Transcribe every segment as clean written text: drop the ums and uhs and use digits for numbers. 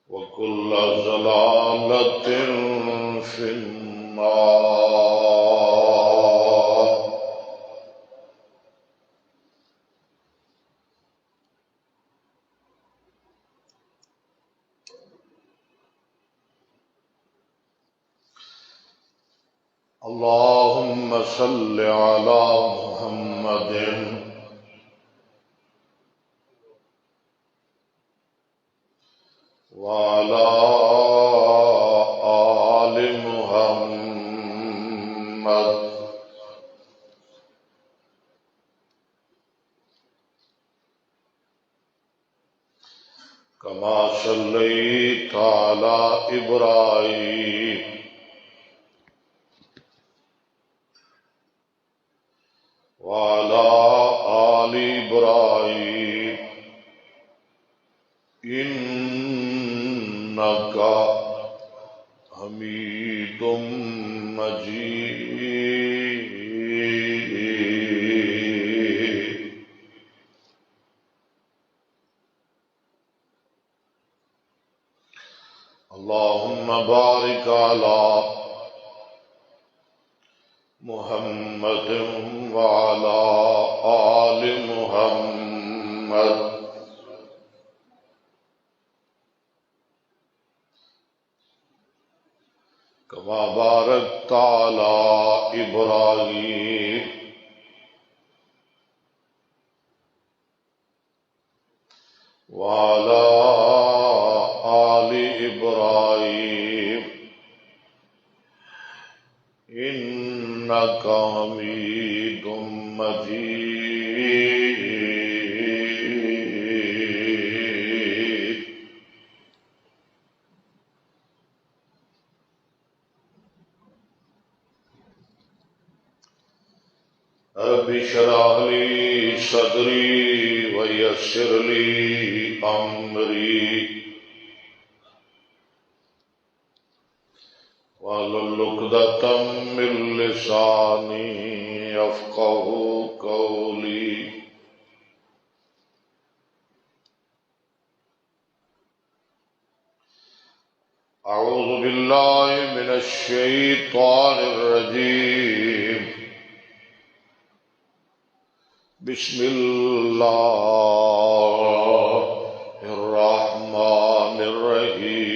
وكل ضلالة في النار. اللهم صل على محمد وعلى آل محمد كما صليت على إبراهيم وعلى آل إبراهيم إنك حميد مجيد. اللهم بارك على محمد وعلى آل محمد كما باركت على إبراهيم وعلى آل إبراهيم إنك حميد مجيد. رب اشرح لي صدري ويسر لي أمري واحلل عقدة من لساني يفقهوا قولي. أعوذ بالله من الشيطان الرجيم. بسم الله الرحمن الرحيم.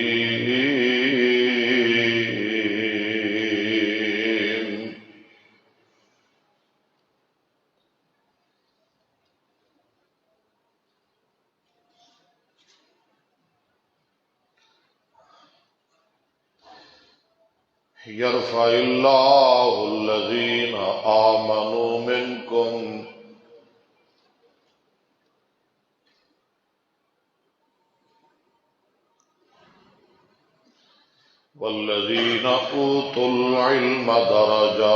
يرفع الله الذين آمنوا منكم والذين أوتوا العلم درجات.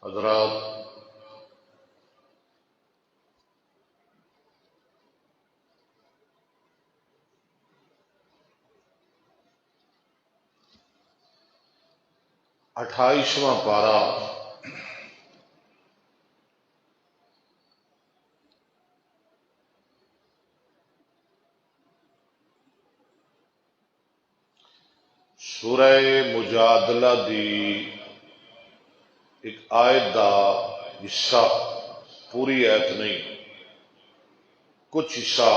حضرات، اٹھائیسواں پارہ سورہ مجادلہ دی ایک آیت دا حصہ، پوری آیت نہیں، کچھ حصہ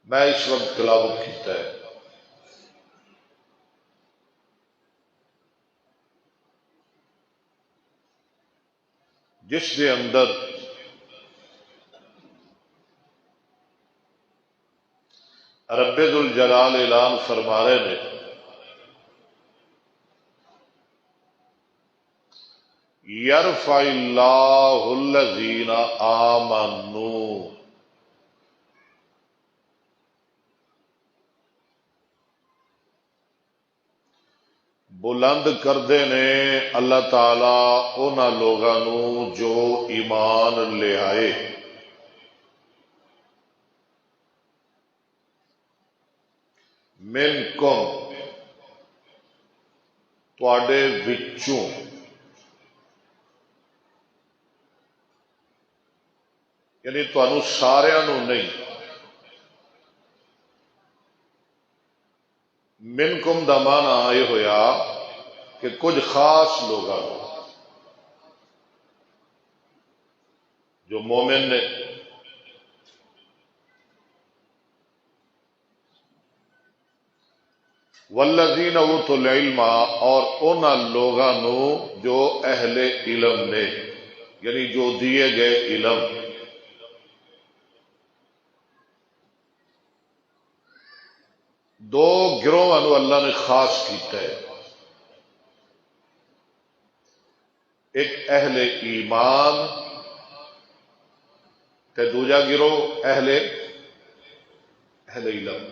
میں اس وقت تلاوت کیتا ہے. جس دے اندر رب ذوالجلال اعلان فرما رہے نے یرفع اللہ الذین آمنوا، بلند کردے نے اللہ تعالی انہاں لوگاں نو جو ایمان لے آئے. منکم، تواڈے وچوں یعنی تانوں ساریاں نوں نہیں، منکم دا معنی یہ ہویا کہ کچھ خاص لوگاں نوں جو مومن نے، والذین اوتوا العلم، اور انہاں لوگاں نوں جو اہل علم نے، یعنی جو دیے گئے علم۔ دو گروہاں نوں اللہ نے خاص کیتا ہے، ایک اہل ایمان تے دوجا گروہ اہل علم۔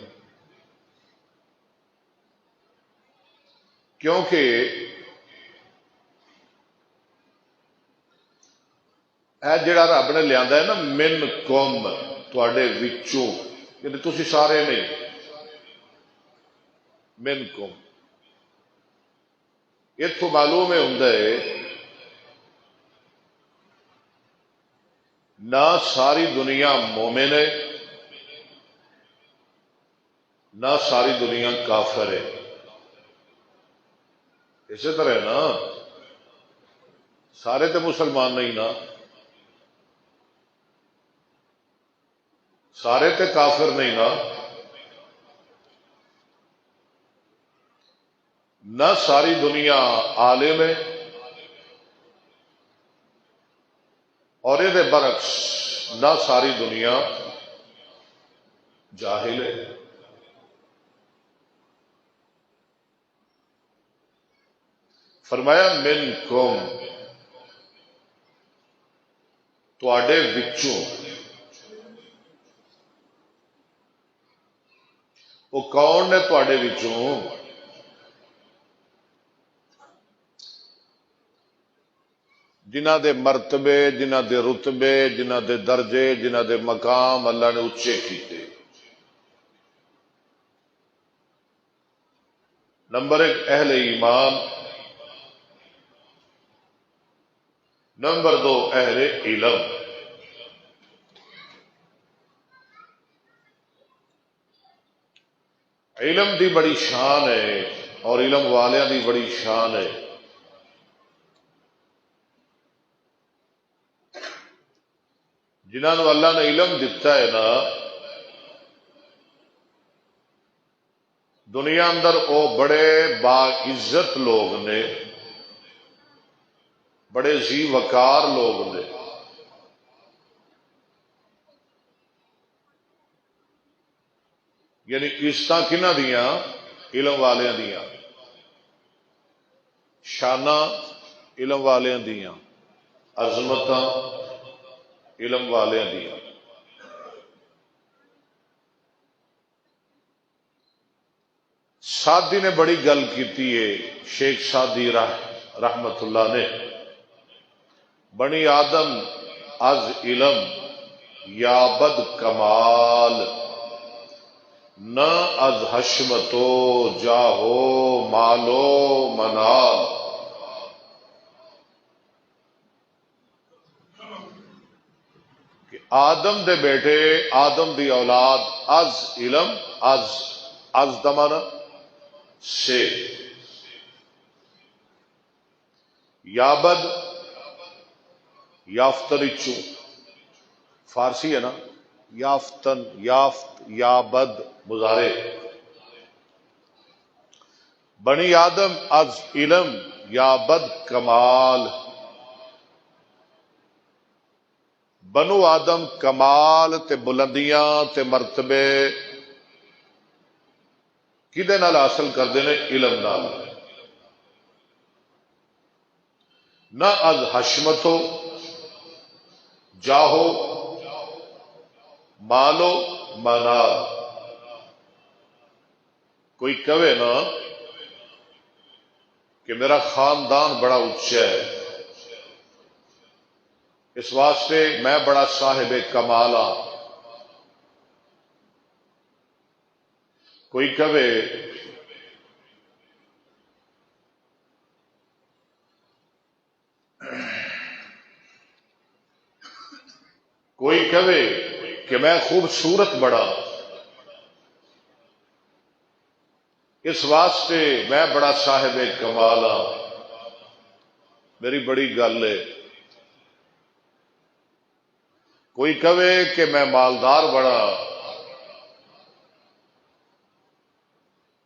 کیونکہ اے جڑا رب نے لیا ہے نا، من قوم، تواڈے وچوں، یعنی تسی سارے نہیں، من قوم، اتوں معلوم ہوندا ہے نہ ساری دنیا مومن ہے، نہ ساری دنیا کافر ہے۔ اسی طرح ہے نا، سارے تو مسلمان نہیں نا، سارے تے کافر نہیں نا، نہ ساری دنیا عالم ہے اور یہ برعکس نہ ساری دنیا جاہل ہے۔ فرمایا من قوم، تواڈے وچوں، وہ کون نے تواڈے وچوں؟ جنہ دے مرتبے، جنہ دے رتبے، جنہ دے درجے، جنہ دے مقام اللہ نے اچے کیتے۔ نمبر ایک اہل ایمان، نمبر دو اہل علم۔ علم دی بڑی شان ہے اور علم والیاں دی بڑی شان ہے۔ جنہوں اللہ نے علم دیتا ہے نا، دنیا اندر او بڑے باعزت لوگ نے، بڑے ذی وقار لوگ نے۔ یعنی عزتاں کنہاں دیاں؟ علم والیاں دیاں، شاناں علم والیاں دیاں، عظمتاں علم والیاں دیاں۔ سادی نے بڑی گل کیتی ہے، شیخ سادی رحمت اللہ نے، بنی آدم از علم یابد کمال، نہ از حشمتو جاہو مالو منال۔ کہ آدم دے بیٹے، آدم دی اولاد از علم، از دمانا سے، یابد یافتن اچو، فارسی ہے نا، یافتن، یافت، یابد مضارع، بنی آدم از علم یابد کمال، بنو آدم کمال تے بلندیاں تے مرتبے کدے نال حاصل کرتے ہیں؟ علم نال۔ نہ از حشمتو جاہو مالو منال۔ کوئی کہے نا کہ میرا خاندان بڑا اچا ہے، اس واسطے میں بڑا صاحب کمال ہاں۔ کوئی کہے کہے کہ میں خوبصورت بڑا، اس واسطے میں بڑا صاحب کمال ہاں، میری بڑی گل ہے۔ کوئی کہے کہ میں مالدار بڑا،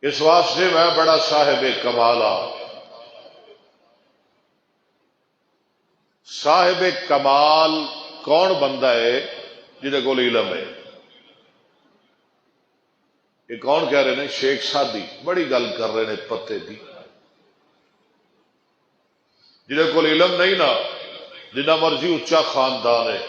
اس واسطے میں بڑا صاحب کمال ہاں۔ صاحب کمال کون بندہ ہے؟ جہدے کول علم ہے۔ یہ کون کہہ رہے ہیں؟ شیخ سادی بڑی گل کر رہے ہیں پتے کی۔ جہدے کول علم نہیں نا، جنہ مرضی اچا خاندان ہے،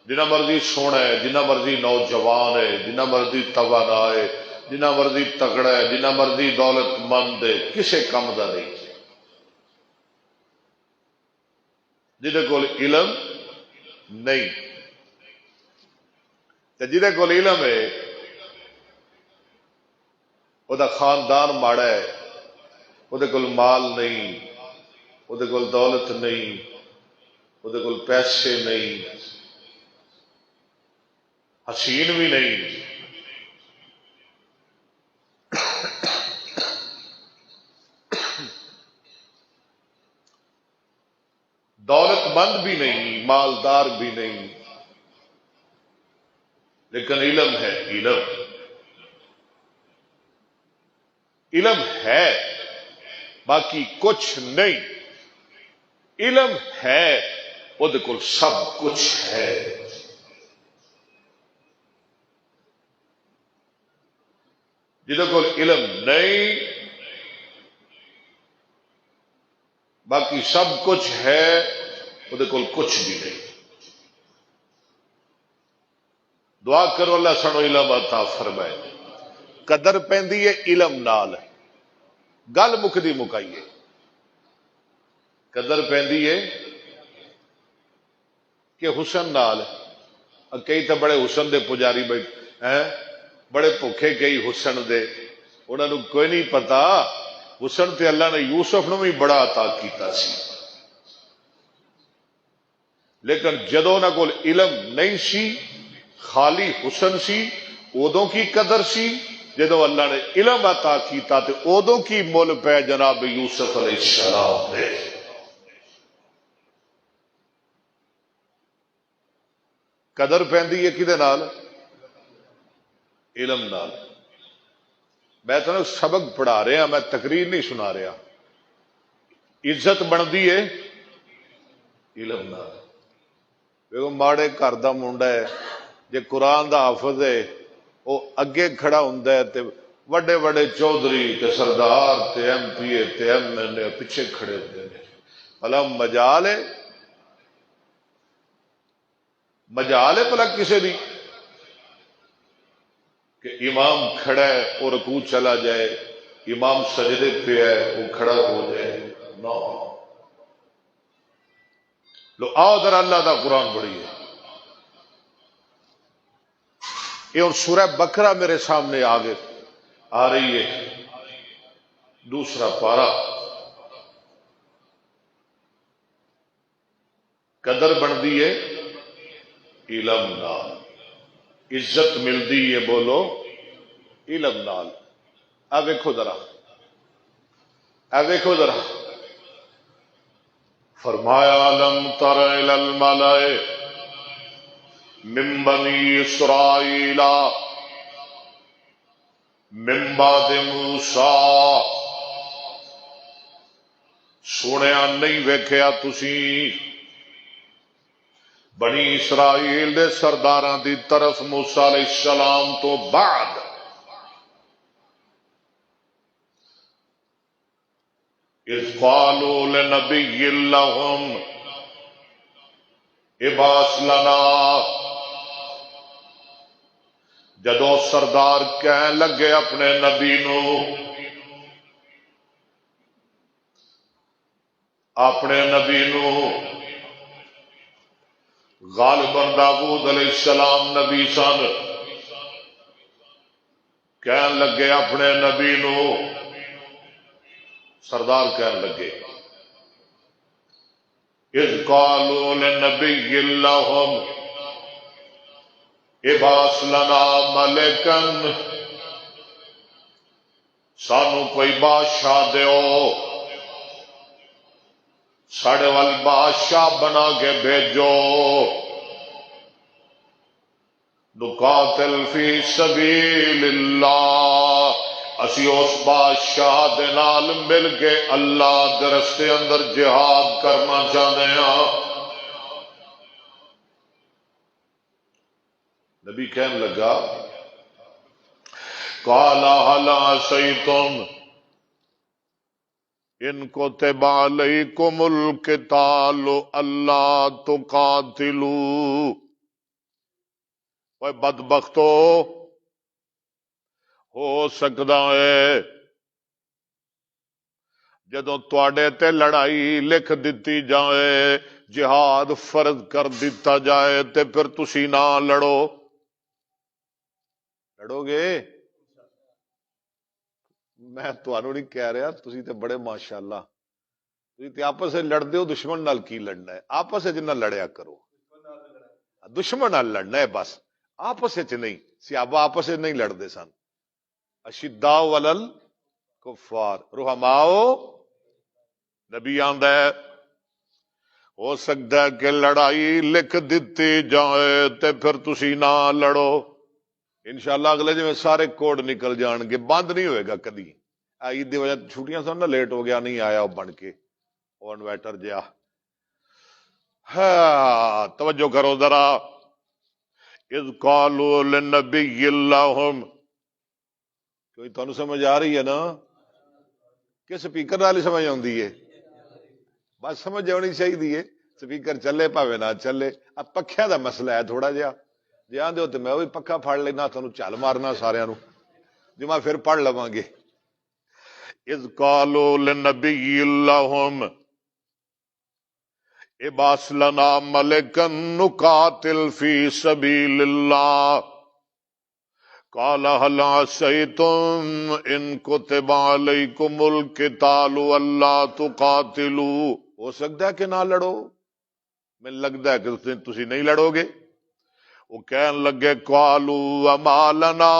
جنہ مرضی سونا ہے، جنہ مرضی نوجوان ہے، جنہ مرضی توانا ہے، جنہ مرضی تگڑا ہے، جنہ مرضی دولت مند ہے، کسے کم دا نہیں۔ جہدے کول علم نہیں تے جہدے کول علم ہے وہ دا خاندان ماڑا ہے، وہ دے کول مال نہیں، وہ دے کول دولت نہیں، وہ دے کول پیسے نہیں، حسین بھی نہیں، دولت مند بھی نہیں، مالدار بھی نہیں، لیکن علم ہے۔ علم ہے، باقی کچھ نہیں۔ علم ہے، وہ دے کول سب کچھ ہے۔ جہدے کول علم نہیں، باقی سب کچھ ہے، وہ دے کول کچھ بھی نہیں۔ دعا کرو اللہ سانو علم عطا فرمائے۔ قدر پیندی ہے علم نال، گل مکدی مکائیے۔ قدر پیندی ہے کہ حسن نال، کئی تو بڑے حسن دے پجاری بیٹھے، بڑے بھوکے کئی حسن دے، انہوں نے کوئی نہیں پتا حسن تے اللہ نے یوسف نو بھی بڑا عطا کیتا سی، لیکن جدو انہوں کول علم نہیں سی، خالی حسن سی، ادوں کی قدر سی، جدو اللہ نے علم عطا کیتا تے ادوں کی مل پہ جناب یوسف علیہ السلام دے۔ قدر پیندی ہے کدے نال؟ علم نال۔ میں تو سبق پڑھا رہا، میں تقریر نہیں سنا رہا۔ عزت بنتی ہے علم نال۔ دیکھو ماڑے گھر دا منڈا ہے، جے قرآن دا حافظ ہے، وہ اگے کھڑا ہوندا ہے تے وڈے وڈے چودھری تے سردار تے ایم پی اے تے ایم ایل اے پیچھے کھڑے ہوتے ہیں۔ بھلا مجال ہے؟ مجال ہے بھلا کسے دی کہ امام کھڑا ہے اور رکوع چلا جائے، امام سجدے پہ ہے وہ کھڑا ہو جائے؟ نو۔ لو آؤ ذرا اللہ دا قرآن پڑھیے۔ یہ اور سورہ بقرہ میرے سامنے آگے آ رہی ہے، دوسرا پارہ۔ قدر بنتی ہے علم نال، عزت ملتی ہے بولو علم نال۔ اے ویکھو ذرا، اے ویکھو ذرا، فرمایا لم تر الی الملأ من بنی اسرائیل من بعد موسیٰ، سنیا نہیں ویکھیا تسی بنی اسرائیل دے سرداراں دی طرف موسیٰ علیہ السلام تو بعد، اذ قالوا لنبی لہم ابعث لنا، جدو سردار کہن لگے اپنے نبی نو، اپنے نبی نو، غالباً داؤد علیہ السلام نبی سن، کہن لگے اپنے نبی نو، سردار کہن لگے اذ قالوا لنبی لہم، ابعث لنا ملکن، سانو کوئی بادشاہ دیو، ساڑے وال بادشاہ بنا کے بھیجو، نقاتل فی سبیل اللہ، اسی اس بادشاہ دے نال مل کے اللہ دے رستے اندر جہاد کرنا چاہتے ہیں۔ نبی کہنے لگا قال هل عصیتم ان کتب علیکم القتال الا تقاتلوا، اوے بدبختو، ہو سکتا ہے جدوں تواڈے تے لڑائی لکھ دتی جائے، جہاد فرض کر دیتا جائے، تے پھر تسی نہ لڑو گے؟ میں تانوں نہیں کہہ رہا، تسی تے بڑے ماشاءاللہ، تسی تے آپس میں لڑدے ہو، دشمن نال کی لڑنا ہے؟ آپس میں نہ لڑیا کرو، دشمن نال لڑنا ہے بس، آپس میں نہیں۔ صحابہ آپس میں نہیں لڑتے سن، اشداء ولل کفار رحماؤ، نبی آندا ہے ہو سکتا ہے کہ لڑائی لکھ دیتی جائے تے پھر تسی نہ لڑو۔ انشاءاللہ اگلے جی سارے کوڈ نکل جان گے، بند نہیں ہوئے گا کدی۔ عید دی وجہ چھٹیاں سن نا، لیٹ ہو گیا، نہیں آیا وہ بن کے وہ انویٹر جیا۔ ہاں توجہ کرو ذرا، اذ قالوا للنبی اللہم، کوئی تانوں سمجھ آ رہی ہے نا کہ سپیکر نال ہی سمجھ آندی ہے؟ بس سمجھ آنی چاہیے، سپیکر چلے پاوے نہ چلے۔ اب پکھیاں دا مسئلہ ہے تھوڑا جہا، جی آندے ہو تو میں وہی پکھا پھڑ لینا، تانوں چل مارنا سارے نو، جمعہ پھر پڑھ لواں گے۔ اذ قالوا للنبی اللہم ابعث لنا ملکا نقاتل فی سبیل اللہ، قال هل عصیتم ان کتب علیکم القتال الا تقاتلوا، ہو سکتا ہے کہ نہ لڑو، میں لگتا ہے کہ تسی نہیں لڑو گے۔ وہ کہنے لگے قالوا وما لنا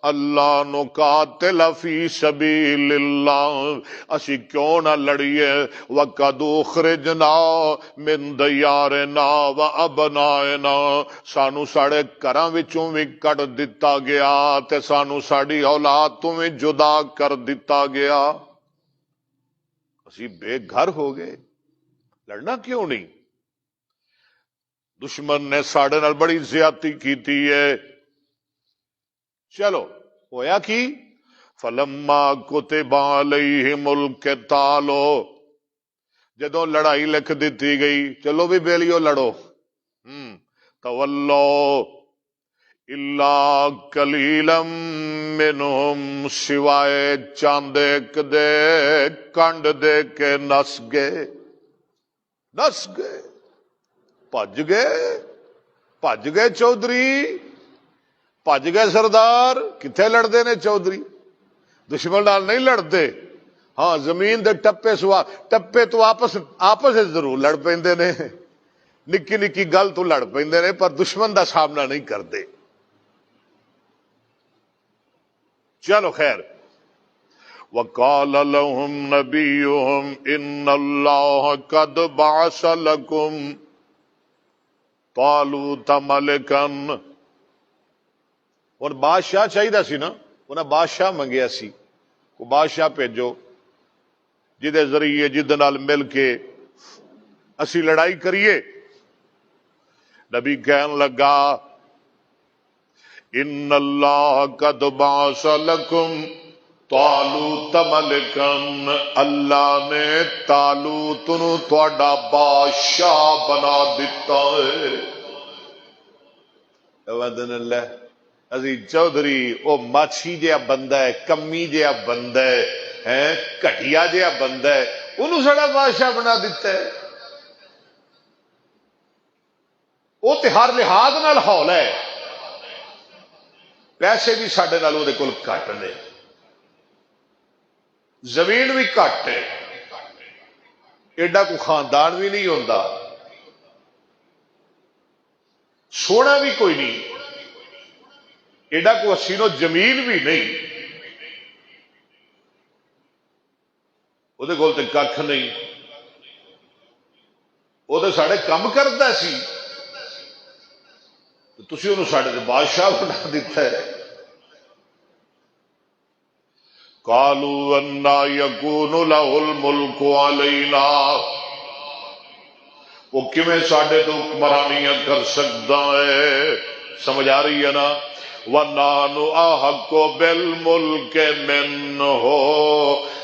اللہ نقاتل فی سبیل اللہ، اسی کیوں نہ لڑیے، وقد اخرجنا من دیارنا و ابنائنا، سانو ساڑے گھراں وچوں بھی کڈ دتا گیا تے سانو ساڈی اولاد تو بھی جدا کر دتا گیا، اسی بے گھر ہو گئے، لڑنا کیوں نہیں؟ دشمن نے ساڑے نال بڑی زیادتی کیتی ہے۔ چلو ہویا کی فلما کتب علیہم القتال، جدوں لڑائی لکھ دیتی گئی، چلو بھی بیلیو لڑو، تولو الا قلیلا منہم، سوائے چاندے دے کنڈ دے کے نس گئے، بھج گئے چودھری، بھج گئے سردار، کتنے لڑتے نے چودھری؟ دشمن نال نہیں لڑتے، ہاں زمین دے ٹپے تو آپس ضرور لڑ پیندے نے، نکی نکی گل تو لڑ پیندے نے، پر دشمن دا سامنا نہیں کرتے۔ چلو خیر، وقال لهم نبيهم ان الله قد بعث لكم طالوت ملکا، اور بادشاہ چاہیے سی نا، انہیں بادشاہ منگیا سی، کو بادشاہ بھیجو جدے ذریعے جد نال مل کے اسی لڑائی کریے۔ نبی کہن لگا ان اللہ قد بعث لکم طالوت ملکا، اللہ نے طالوت نو تہاڈا بادشاہ بنا دیتا ہے۔ وعدن اللہ عزیز چودھری او ماچھی جہا بندہ ہے، کمی جہا بندہ ہے، گھٹیا جہا بندہ ہے، انہوں ساڈا بادشاہ بنا دیتا ہے؟ وہ تے ہر لحاظ نال ہول ہے، پیسے بھی ساڈے نال دے کول گھٹ نے، زمین بھی گھٹ ہے، ایڈا کوئی خاندان بھی نہیں ہوندا، سونا بھی کوئی نہیں، ایڈا کو حسین و جمیل بھی نہیں، وہ کول تے کھ نہیں، وہ تو سارے کام کرتا سی، تسی انہوں ساڈے تے بادشاہ بنا دیتا ہے۔ قالوا انا یکون له الملک علینا، وہ کیویں ساڈے تو حکمرانیاں کر سکتا ہے؟ سمجھ آ رہی ہے نا؟ وَنَحْنُ أَحَقُّ بِالْمُلْكِ مِنْهُ،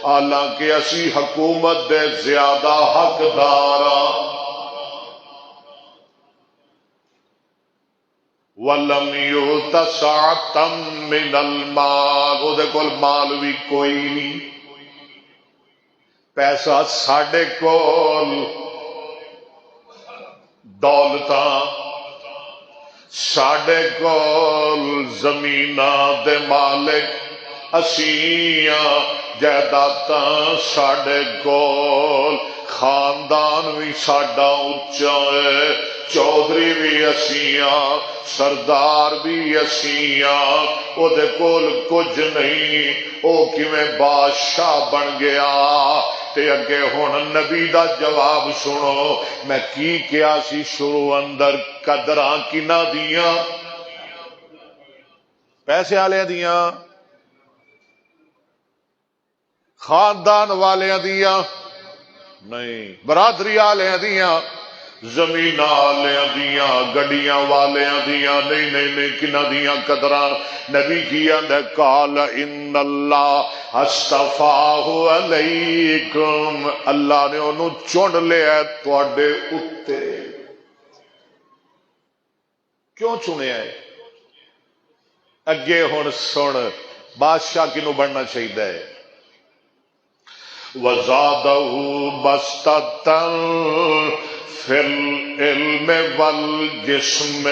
حالانکہ اسی حکومت دے زیادہ حقدار ہاں۔ وَلَمْ يُؤْتَ سَعَةً مِّنَ الْمَالِ، وہ دے کول مال بھی کوئی نہیں، پیسہ ساڈے کول، دولتاں ساڈے کول، زمیناں دے مالک اسیاں، جائیداداں ساڈے کول، خاندان بھی ساڈا اچا ہے، چودھری بھی اسیاں، سردار بھی اسیاں، او دے کول کچھ نہیں، او کیویں بادشاہ بن گیا؟ تے اگے ہن نبی دا جواب سنو، میں کی کیا سی شروع اندر، قدراں کنہ دیاں؟ پیسے والے دیاں، خاندان والے دیاں نہیں، برادری والے دیاں، زمین والے دیاں، گڈیاں والے دیاں نہیں نہیں نہیں، کنہ دیاں قدراں؟ نبی کی آندا قال ان اللہ اصطفاہ علیکم، اللہ نے انہوں چن لیا تواڈے اتے۔ کیوں چنیا ہے؟ اگے ہن سن، بادشاہ کنوں بننا چاہیے؟ وَزَادَهُ بَسْطَةً فِي الْعِلْمِ وَالْجِسْمِ،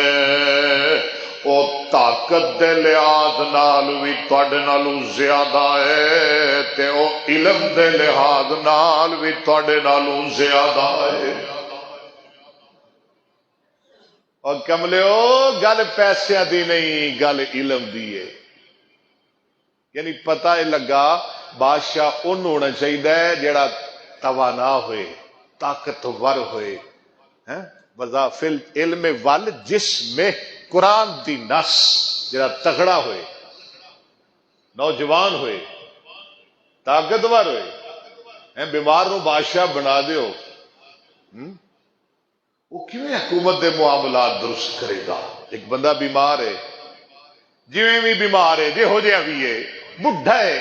او طاقت دے لحاظ نال بھی تواڈے نالوں زیادہ ہے، تے او علم دے لحاظ نال بھی تواڈے نالوں زیادہ ہے۔ اور کملیو گل پیسے دی نہیں، گل علم دی ہے۔ یعنی پتہ ہی لگا بادشاہ ان ہونا چاہیے جڑا توانا ہوئے، طاقتور ہوئے، وظافی علم ول جسم، قرآن دی نس جڑا تگڑا ہوئے، نوجوان ہوئے، طاقتور ہوئے۔ بیمار نو بادشاہ بنا دیو، وہ کیویں حکومت دے معاملات درست کرے گا؟ ایک بندہ بیمار ہے، جویں بھی بیمار ہے، جہو جہا بھی ہے، بڈھا ہے،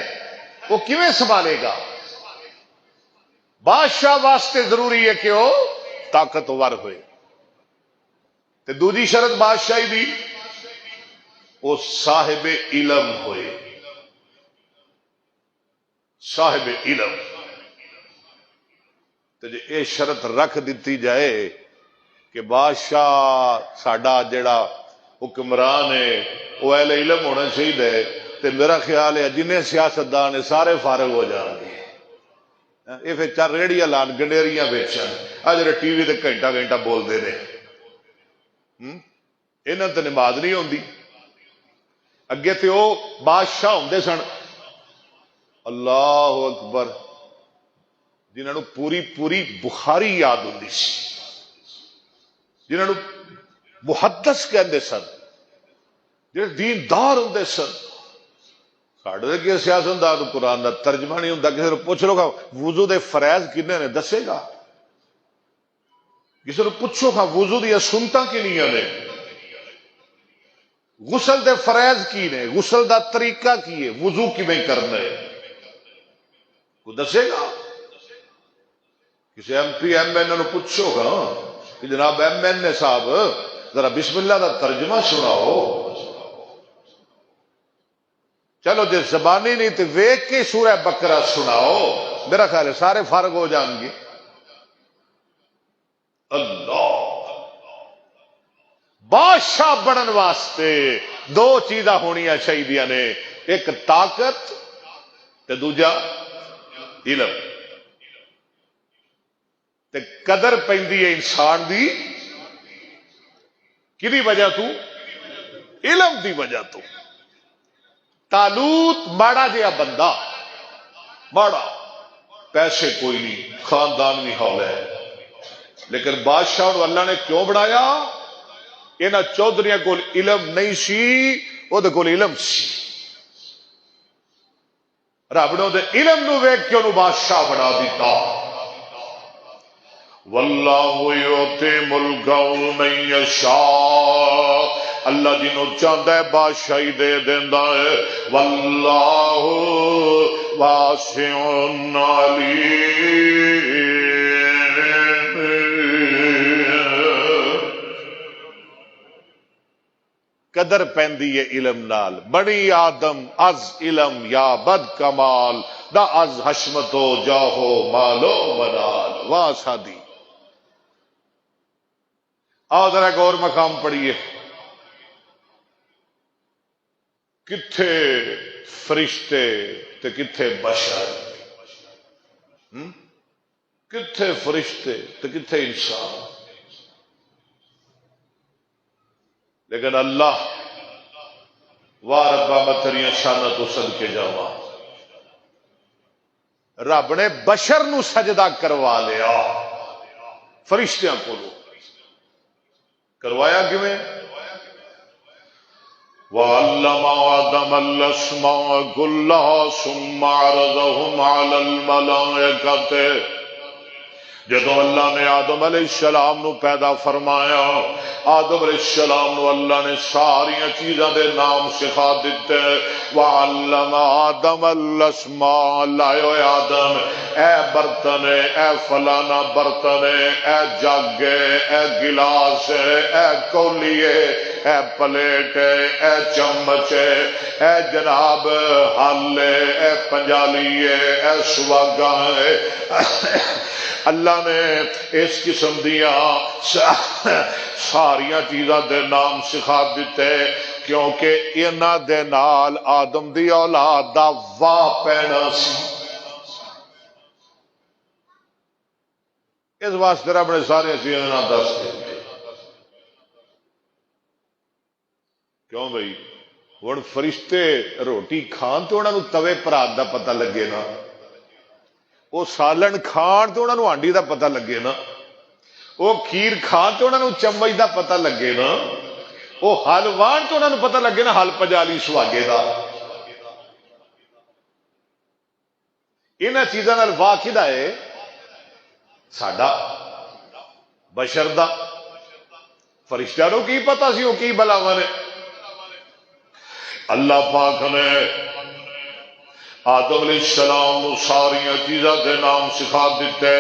وہ کیویں سنبھالے گا؟ بادشاہ واسطے ضروری ہے کہ وہ طاقتور ہوئے، تے دوجی شرط بادشاہی دی، وہ صاحب علم ہوئے، صاحب علم۔ تے جے اے شرط رکھ دیتی جائے کہ بادشاہ ساڈا جڑا حکمران ہے وہ اہل علم ہونا چاہیے، تے میرا خیال ہے جنہیں سیاستدان سارے فارغ ہو جان گے۔ یہ پھر چار ریڑیاں لان، گنڈیریاں بیچن، آ جڑے ٹی وی تے گھنٹہ گھنٹہ بولتے رہے، انہاں تے نماز نہیں ہوندی۔ اگے تے وہ بادشاہ ہوندے سن، اللہ اکبر، جنہاں نو پوری پوری بخاری یاد ہوندی سی، جنہاں نو محدث کہندے سن، جڑے دیندار ہوندے سن۔ ساڈے کیا سیاستدان قرآن دا ترجمہ نہیں ہوندا، کسی نو پوچھ لو گا وضو دے فرائض کنے نے، دسے گا؟ کسی نو پوچھو گا وضو دی سنتاں کنیاں نے، غسل دے فرائض کی نے، غسل دا طریقہ کی ہے، وضو کیویں کرنا ہے، کوئی دسے گا؟ کسی ایم پی ایم این اے نو پوچھو گا کہ جناب ایم این اے صاحب ذرا بسم اللہ دا ترجمہ سناؤ، چلو جی زبانی نہیں تو ویک کے سورہ بقرہ سناؤ، میرا خیال ہے سارے فارغ ہو جان گے۔ اللہ، بادشاہ بنن واسطے دو چیزاں ہونیاں چاہیے نے، ایک طاقت تے دوجا علم۔ تے قدر پیندی ہے انسان دی کدی وجہ تو؟ علم دی وجہ تو۔ طالوت ماڑا جہا بندہ، ماڑا، پیسے کوئی نہیں، خاندان نہیں ہال ہے، لیکن بادشاہ کو اللہ نے کیوں بنایا؟ انہاں چودھریاں کول علم نہیں سی، وہ کول علم سی، رب نے علم نو ویکھ کے انہوں بادشاہ بنا دیتا۔ واللہ یؤتی ملکہ من یشاء، اللہ جنوں چاہتا ہے بادشاہی دے دیندا ہے۔ واللہ واسع علیم، قدر پیندی ہے علم نال۔ بنی آدم از علم یا بد کمال، دا از حشمت و جاہو مالو منال۔ واہ سادی، آؤ ذرا ایک اور مقام پڑھیے، کتھے فرشتے تے کتھے بشر، کتھے فرشتے تے کتھے انسان، لیکن اللہ واہ ربا میں تیریاں شاناں تو صدقے جاواں، رب نے بشر نو سجدہ کروا لیا، فرشتیاں کو کروایا کیویں؟ وَعَلَّمَ آدَمَ الْأَسْمَاءَ كُلَّهَا ثُمَّ عَرَضَهُمْ عَلَى الْمَلَائِكَةِ، جدو اللہ نے آدم علیہ السلام نو پیدا فرمایا، آدم علیہ السلام نو اللہ نے ساری چیزاں دے نام سکھا دیتے۔ وَعَلَّمَ آدَمَ الْأَسْمَاءَ، لائے ہوئے آدم، اے برتن، اے فلانا برتن، اے جگ، a glass, a کولیے، a plate, اے چمچ، اے جناب حل، اے پنجالیے، اے سواگا، اللہ نے اس قسم دیا ساریاں چیزاں دے نام سکھا دیتے، کیونکہ انہاں دے نال آدم دی اولاد دا واہ پینا سی۔ اس واسطے رب نے سارے چیزاں نام دس دیتے۔ کیوں بھائی؟ ہن فرشتے روٹی کھان تو انہاں نوں توے پرات دا پتہ لگے نا، وہ سالن کھان تو انہاں نوں ہانڈی دا پتہ لگے نا، وہ کھیر کھان تو انہاں نوں چمچ دا پتہ لگے نا، وہ حل وان تو انہاں نوں پتہ لگے نا حل پجالی سواگے دا۔ انہاں چیزاں نال واقف ہے ساڈا بشر دا، فرشتیاں نوں کی پتہ سی وہ کی بلاواں نے؟ اللہ پاک نے آدم علیہ السلام نو ساریاں چیزاں دے نام سکھا دیتے،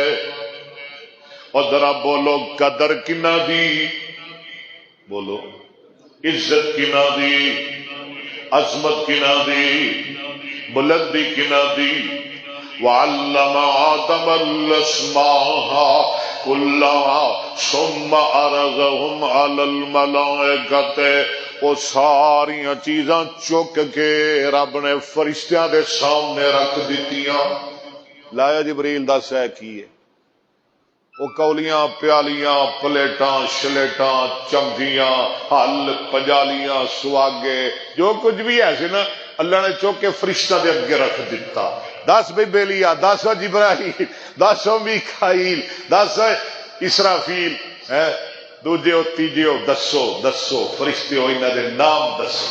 اور ذرا بولو قدر کنا دی، بولو عزت کنا دی، عظمت کنا دی، بلندی کنا دی۔ وَعَلَّمَ آدَمَ الْأَسْمَاءَ كُلَّهَا ثُمَّ عَرَضَهُمْ عَلَى الْمَلَائِكَةِ، وہ ساریاں چیزاں چک کے رب نے فرشتیاں دے سامنے رکھ دیتیاں۔ لایا جبریل دس ہے کی ہے؟ وہ کولیاں، پیالیاں، پلیٹاں، شلیٹاں، چمچیاں، حل، پنجالیاں، سواگے، جو کچھ بھی ایسے نا اللہ نے چوک کے فرشتہ دے اگے رکھ دیتا۔ دس بھئی بیلیا، دس جبرائیل، دس میکائیل، دس اسرافیل، دوجے ہو تیجے ہو، دسو دسو فرشتے ہو، انہاں دے نام دسو۔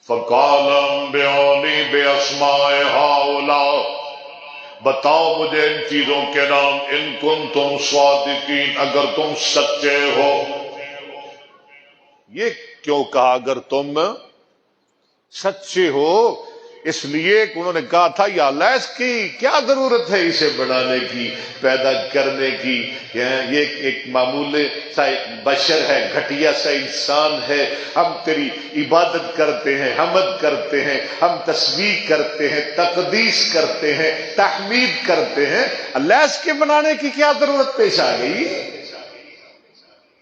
فَقَالَ أَنبِئُونِي بِأَسْمَاءِ هَؤُلَاءِ، بتاؤ مجھے ان چیزوں کے نام، ان کنتم صادقین، اگر تم سچے ہو۔ یہ کیوں کہا اگر تم سچے ہو؟ اس لیے کہ انہوں نے کہا تھا یا اللہ اس کی کیا ضرورت ہے اسے بنانے کی، پیدا کرنے کی، یہ ایک معمولی سا بشر ہے، گھٹیا سا انسان ہے، ہم تیری عبادت کرتے ہیں، حمد کرتے ہیں، ہم تسبیح کرتے ہیں، تقدیس کرتے ہیں، تحمید کرتے ہیں، اللہ اس کے بنانے کی کیا ضرورت پیش آ گئی؟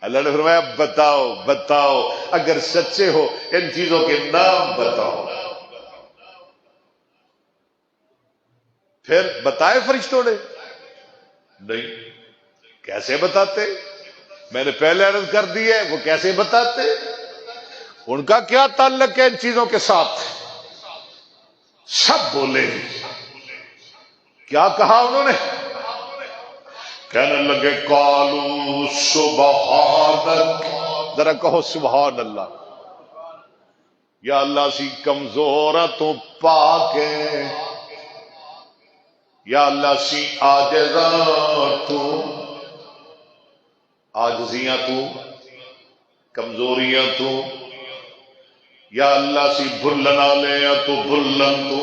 اللہ نے فرمایا بتاؤ بتاؤ، اگر سچے ہو ان چیزوں کے نام بتاؤ۔ پھر بتائے فرشتوں نے؟ نہیں۔ کیسے بتاتے؟ میں نے پہلے عرض کر دی ہے، وہ کیسے بتاتے؟ ان کا کیا تعلق ہے ان چیزوں کے ساتھ؟ سب بولے کیا کہا انہوں نے؟ کہنے لگے قالوا سبحانک، ذرا کہو سبحان اللہ۔ یا اللہ سی کمزور تو پاک ہے، یا اللہ سی عاجزاں تو، عاجزیاں تو، کمزوریاں تو، یا اللہ سی بھلن والے تو بھلن تو،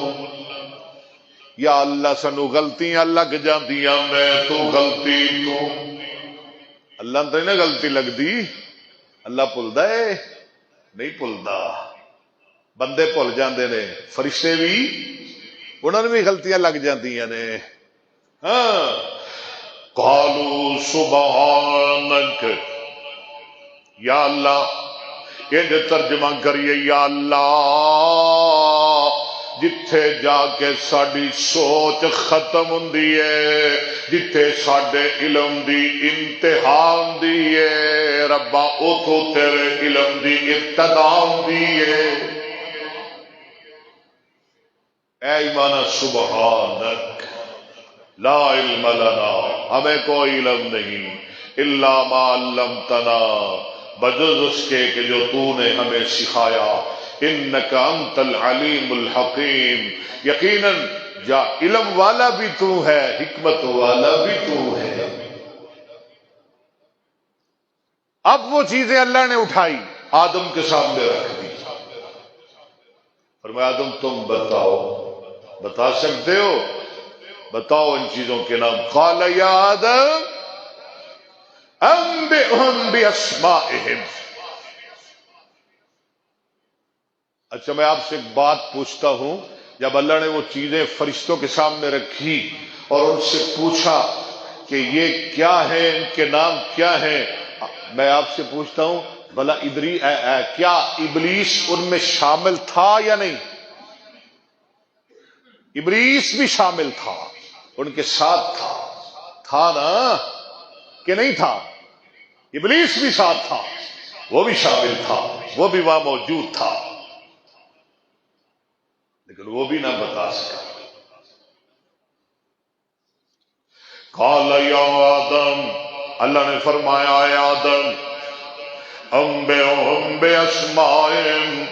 یا اللہ سنو غلطیاں لگ جاندیاں میں تو غلطی تو۔ اللہ تو نہیں غلطی لگدی، اللہ بھلدا ہے؟ نہیں بھلدا، بندے بھل جاندے نے، فرشتے بھی انہوں نے بھی غلطیاں لگ جاندیاں نے۔ ہاں قالوا سبحانک، یا اللہ یہ ترجمہ کریے، یا اللہ جتھے جا کے ساڈی سوچ ختم ہوندی ہے، جتھے ساڈے علم دی انتہا ہوندی ہے، ربا اوتھوں تیرے علم دی ابتدا ہوندی ہے۔ اے ایمان سبحانک لا علم لنا، ہمیں کوئی علم نہیں، الا ما علمتنا، بجز اس کے کہ جو تو نے ہمیں سکھایا، انک انت العلیم الحکیم، یقیناً جا علم والا بھی تو ہے، حکمت والا بھی تو ہے۔ اب وہ چیزیں اللہ نے اٹھائی، آدم کے سامنے رکھ دی، فرمایا آدم تم بتاؤ، بتا سکتے ہو؟ بتاؤ ان چیزوں کے نام۔ قال یا آدم انبئہم باسمائہم۔ اچھا میں آپ سے ایک بات پوچھتا ہوں، جب اللہ نے وہ چیزیں فرشتوں کے سامنے رکھی اور ان سے پوچھا کہ یہ کیا ہے، ان کے نام کیا ہیں، میں آپ سے پوچھتا ہوں بھلا کیا ابلیس ان میں شامل تھا یا نہیں؟ ابلیس بھی شامل تھا، ان کے ساتھ تھا نا کہ نہیں تھا؟ ابلیس بھی ساتھ تھا، وہ بھی شامل تھا، وہ بھی وہاں موجود تھا، لیکن وہ بھی نہ بتا سکا۔ قال یا آدم، اللہ نے فرمایا اے آدم انبئہم باسمائہم،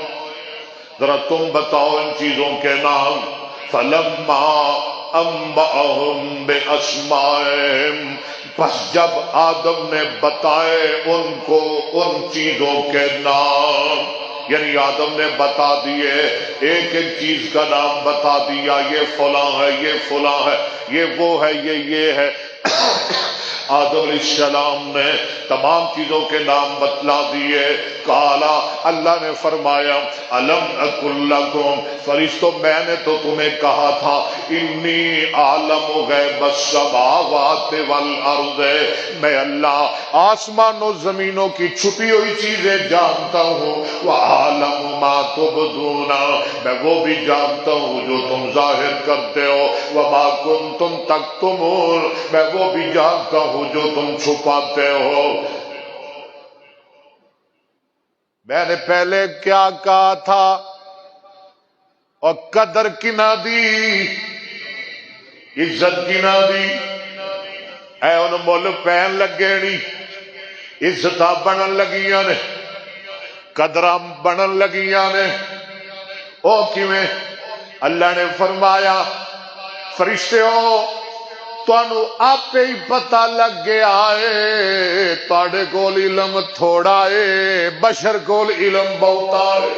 ذرا تم بتاؤ ان چیزوں کے نام۔ فلما انبأہم باسمائہم، پس جب آدم نے بتائے ان کو ان چیزوں کے نام، یعنی آدم نے بتا دیے، ایک ایک چیز کا نام بتا دیا، یہ فلاں ہے، یہ فلاں ہے، یہ وہ ہے، یہ ہے۔ آدم علیہ السلام نے تمام چیزوں کے نام بتلا دیے۔ کالا، اللہ نے فرمایا الم اقل لکم، فرشتوں میں نے تو تمہیں کہا تھا انی عالم غیب السماوات والارض، میں اللہ آسمان و زمینوں کی چھپی ہوئی چیزیں جانتا ہوں، وعالم ما تبدون، میں وہ بھی جانتا ہوں جو تم ظاہر کرتے ہو، وما کنتم تکتمون، میں وہ بھی جانتا ہوں جو تم چھپاتے ہو۔ میں نے پہلے کیا کہا تھا اور قدر کنا دی، عزت کنا دی، اے ان مول پین لگے نہیں، عزت بنن لگیاں نے، قدر بنن لگیاں نے۔ او کیویں؟ اللہ نے فرمایا فرشتوں تانوں آپ ہی پتہ لگ گیا ہے، تواڈے کول علم تھوڑا ہے، بشر کول علم بہتا ہے۔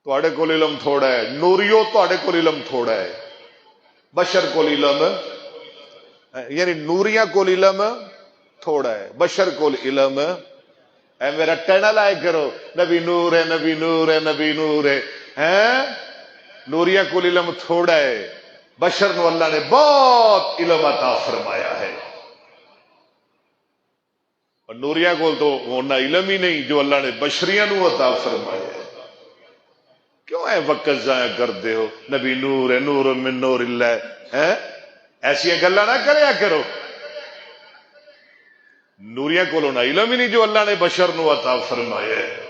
تواڈے کول علم تھوڑا ہے، نوریو تواڈے کول علم تھوڑا ہے، بشر کول علم، یعنی نوریاں کول علم تھوڑا ہے، بشر کول علم۔ اے میرا ٹہنا لائے کرو نبی نور ہے، نبی نور ہے، نبی نور ہے، ہیں؟ نوریا کو علم تھوڑا ہے، بشر نو اللہ نے بہت علم عطا فرمایا ہے، اور نوریا کو تو ہونا علم ہی نہیں جو اللہ نے بشریاں نو عطا فرمایا ہے۔ کیوں ہے وقت ضائع کرتے ہو؟ نبی نور ہے، نور من نور اللہ ہے، ایسی گلا نہ کریا کرو۔ نوریاں کو نہ علم ہی نہیں جو اللہ نے بشر نو عطا فرمایا ہے.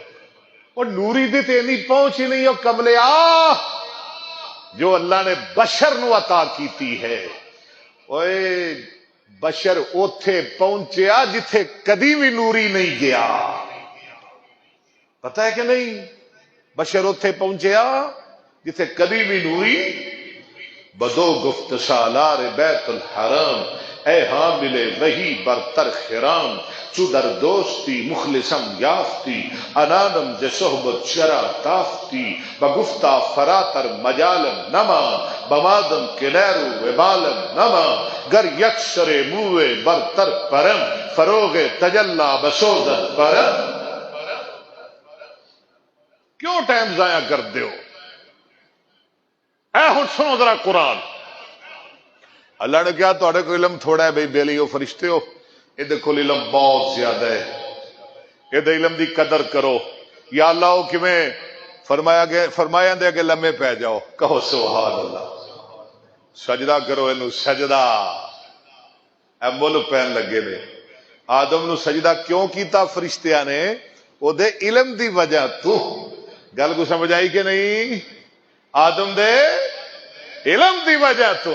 اور نوری دی تے نہیں پہنچ ہی نہیں. وہ کملیا جو اللہ نے بشر نو عطا کیتی ہے. اوئے بشر اوتھے پہنچیا جتھے کدی بھی نوری نہیں گیا. پتہ ہے کہ نہیں؟ بشر اوتھے پہنچیا جتھے کدی بھی نوری. بدو گفت سالار بیت الحرام اے حامل وہی برتر خرام. چو در دوستی مخلصم یافتی انانم ز صحبت شرا تافتی. بگفتا فراتر مجالم نما بمادم کلیرو وبالم نما. گر یکسر موے برتر پرم فروغ تجلا بسودت پرم. کیوں ٹائم ضائع کر دیو؟ اے ہن سنو ذرا قرآن. اللہ نے کہا تو کو علم تھوڑا ہے بھائی بیلی ہو فرشتے ہو. یہ دیکھو علم بہت زیادہ ہے. یہ علم دی قدر کرو. یا اللہ کیویں فرمایا دے کہ لمے پہ جاؤ. کہو سبحان اللہ. سجدہ کرو اینو سجدہ. اے مل پین لگے نے. آدم نو سجدہ کیوں کیتا فرشتیاں نے؟ او دے علم دی وجہ تو. گل کو سمجھ آئی کہ نہیں؟ آدم دے علم دی وجہ تو.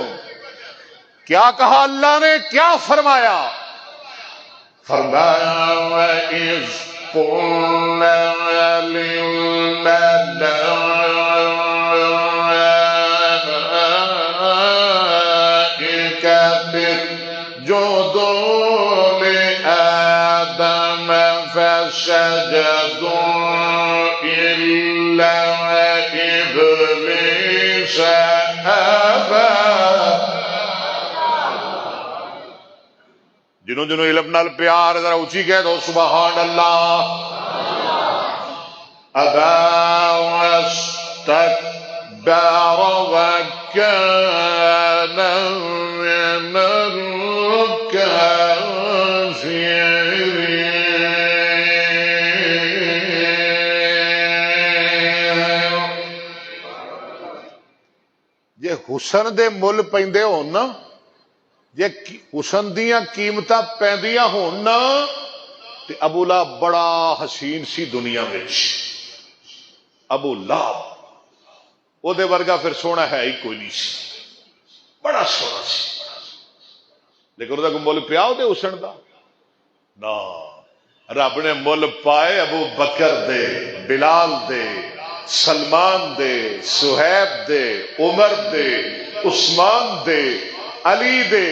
کیا کہا اللہ نے؟ کیا فرمایا؟ فرمایا وَإِذْ قُلْنَا لِلْمَلَائِكَةِ اسْجُدُوا لِآدَمَ فَسَجَدُوا إِلَّا إِبْلِيسَ أَبَى. جنہوں جنہوں علم نال پیار ذرا اونچی کہہ دو سبحان اللہ. ابا واستكبر وكان من الكافرين. جے حسن دے مل پیندے ہون نا، جے حسن دیاں قیمتاں پیندیاں ہون نا، تے ابو لہب بڑا حسین سی دنیا وچ. ابو لہب او دے ورگا پھر سونا ہے ہی کوئی نہیں سی. بڑا سونا سی، لیکن او دا کوئی مل پیا او دے حسن دا نا. رب نے مل پائے ابو بکر دے، بلال دے، سلمان دے، صہیب دے، عمر دے، عثمان دے، علی دے.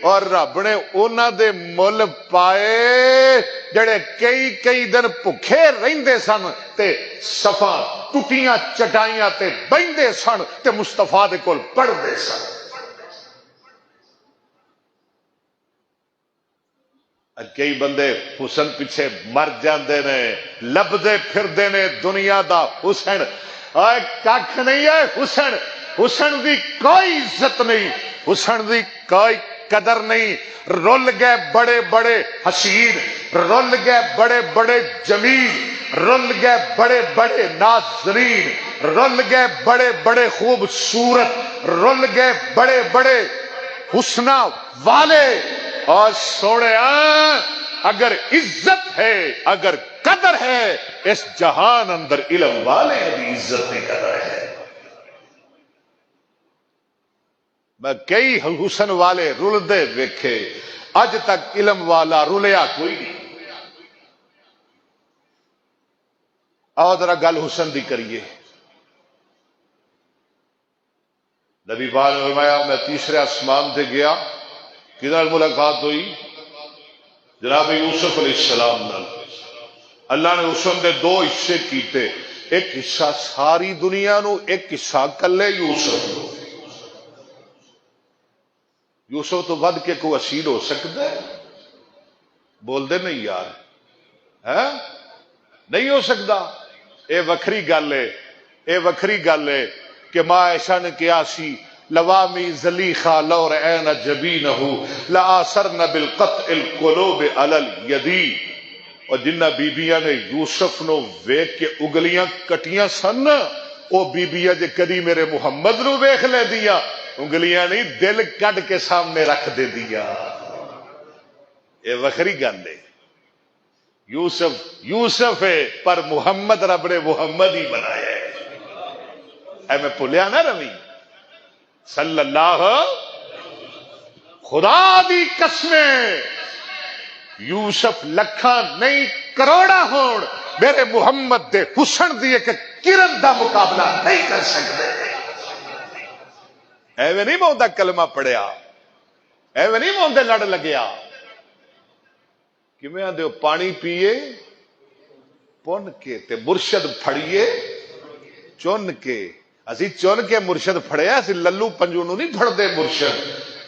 اور رب نے انہاں دے مل پائے جڑے کئی دن بھکھے رہندے سن تے صفاں ٹٹیاں چٹائیاں تے بہندے سن تے مصطفیٰ دے کول پڑھدے سن. کئی بندے حسن پیچھے مر جاندے نے، لبدے پھردے نے دنیا دا حسن. کھ نہیں ہے حسن. حسن دی کوئی عزت نہیں، حسن دی کوئی قدر نہیں. رول گئے بڑے بڑے حسین، رول گئے بڑے بڑے جمیل، رول گئے بڑے بڑے ناظرین، رول گئے بڑے بڑے خوبصورت، رول گئے بڑے بڑے حسنا والے. اور سونے اگر عزت ہے، اگر قدر ہے، اس جہان اندر علم والے بھی عزت کی قدر ہے. میں کئی حسن والے رلدے ویکھے، اج تک علم والا رلیا کوئی نہیں. آؤ ذرا گل حسن دی کریے. نبی پاک نے فرمایا میں تیسرے آسمان تے گیا، کدھر ملاقات ہوئی؟ جناب یوسف علیہ السلام نال. اللہ نے حسن دے دو حصے کیتے، ایک حصہ ساری دنیا نو، ایک حصہ کلے یوسف نو. یوسف تو ود کے کوئی اصیل ہو سکتا ہے؟ بول دے نہیں یار، ہے نہیں ہو سکتا. اے وکھری گل ہے، اے وکھری گل ہے کہ ماں عائشہ نے کیا سی لوامی زلیخا لور عین جبینہ لآثرن بالقطع القلوب علی الیدی. اور جنہ بیبیاں نے یوسف نو ویکھ کے اگلیاں کٹیاں سن، او بیبیاں جے کدی میرے محمد نو ویکھ لے دیا، انگلیاں نہیں دل کٹ کے سامنے رکھ دے دیا. یہ وکری گل ہے. یوسف یوسف ہے پر محمد رب نے محمد ہی بنایا ہے. اے میں بھولیا نہ روی صلی اللہ. خدا دی قسمیں یوسف لکھاں نہیں کروڑا ہون میرے محمد دے حسن دی ایک کرن دا مقابلہ نہیں کر سکتے. ایویں نہیں موندا کلمہ پڑھیا, ایویں نہیں موندے لڑ لگیا. کیویں آندے پانی پیے پن کے تے مرشد پھڑیے چن کے. اسی چن کے مرشد پھڑیا, اسی للو پنجو نو نہیں پھڑدے مرشد.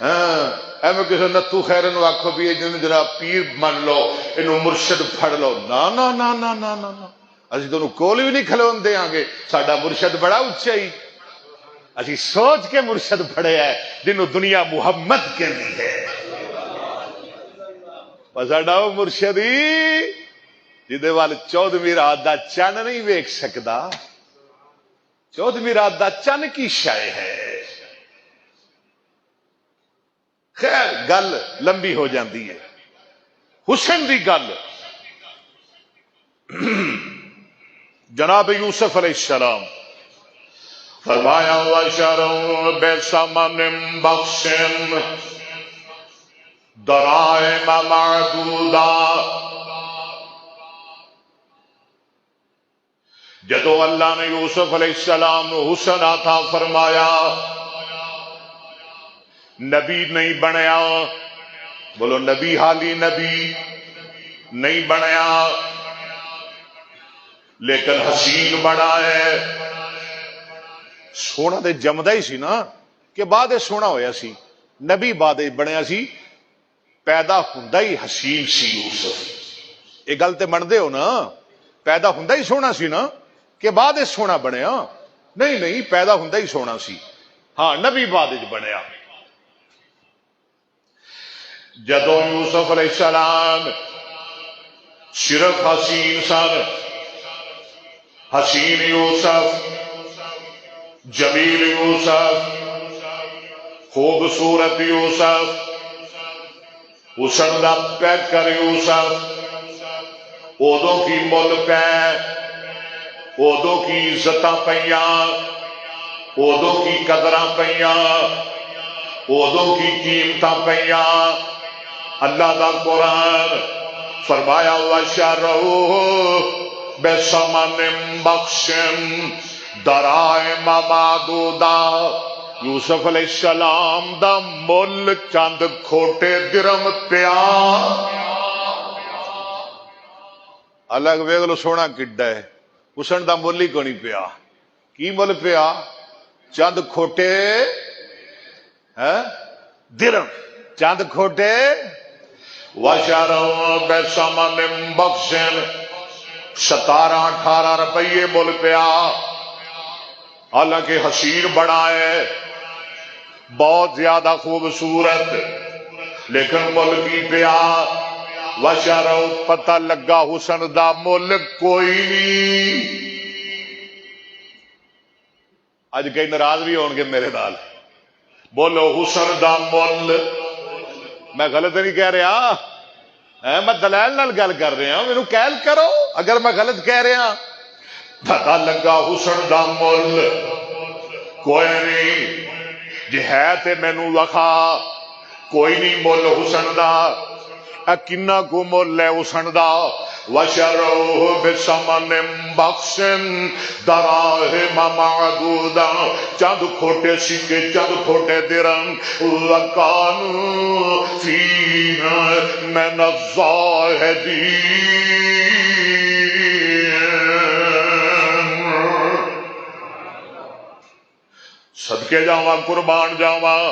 ہاں ایویں کسی نتو خیر نو آکھو بھی جن جناب پیر من لو اینو مرشد پھڑ لو. نا نا نا نا نا نا اسی تو کول بھی نہیں کھلون دیاں گے. ساڈا مرشد بڑا اچا ہی. اسی سوچ کے مرشد پھڑیا ہے جنوں دنیا محمد کہندی ہے. ساڈا وہ مرشد ہی جدے وال 14ویں رات دا چن نہیں ویکھ سکدا. 14ویں رات دا چن کی شے ہے. خیر گل لمبی ہو جاندی ہے. حسن دی گل جناب یوسف علیہ السلام فرمایا وَشَرَوْا بِثَمَنٍ بَخْسٍ دَرَاهِمَ مَعْدُودَةٍ. جدو اللہ نے یوسف علیہ السلام نو حسن عطا فرمایا, نبی نہیں بنیا. بولو نبی حالی نبی نہیں بنیا, لیکن حسین بنا ہے. سونا تے جمدا ہی سی نا کہ بعد سونا ہویا سی. نبی بعد بنیا سی, پیدا ہوندا ہی حسین سی یوسف. یہ گل تے منتے ہو نا؟ پیدا ہوندا ہی سونا سی نا کہ بعد سونا بنیا؟ نہیں نہیں, پیدا ہوندا ہی سونا سی. ہاں نبی بعد بنیا. جدو یوسف علیہ السلام صرف حسین سن, حسین یوسف, جمیل یوسف, خوبصورت یوسف, حسن دا پیکر یوسف, اودوں کی مل پہ, اودوں کی عزتاں پیاں, اودوں کی قدراں پیاں, اودوں کی قیمتاں پیاں. اللہ دا قرآن فرمایا وَشَرَوْا بِثَمَنٍ بَخْسٍ دَرَاهِمَ مَعْدُودَةٍ. یوسف علیہ السلام دا مل چند کھوٹے درم پیا. الگ ویگ لو سونا کڈا ہے, حسن دا مل ہی کو نہیں پیا. کی مل پیا؟ چند کھوٹے درم, چند کھوٹے. وَشَرَوْا بِثَمَنٍ بَخْسٍ 17-18 روپیے مل پیا. حالانکہ حسین بڑا ہے, بہت زیادہ خوبصورت, لیکن مل کی پیا. وَشَرَوْا پتہ لگا حسن دا مل کوئی نہیں. اج کئی ناراض بھی ہون گے میرے نال. بولو حسن دا مل. میں غلط نہیں کہہ رہا, میں دلائل نال گل کر رہا. میرے قائل کرو اگر میں غلط کہہ رہا. پتہ لگا حسن دا مل کوئی نہیں, جی ہے تے مینوں وکھا. کوئی نہیں مل حسن دا. کنا کو مل ہے حسن دا؟ وَشَرَوْا بِثَمَنٍ بَخْسٍ دَرَاهِمَ مَعْدُودَةٍ. چند کھوٹے سکے, چند کھوٹے درم. وَكَانُوا فِيهَا مِنَ الزَّاهِدِينَ. صدقے جاواں, قربان جاواں.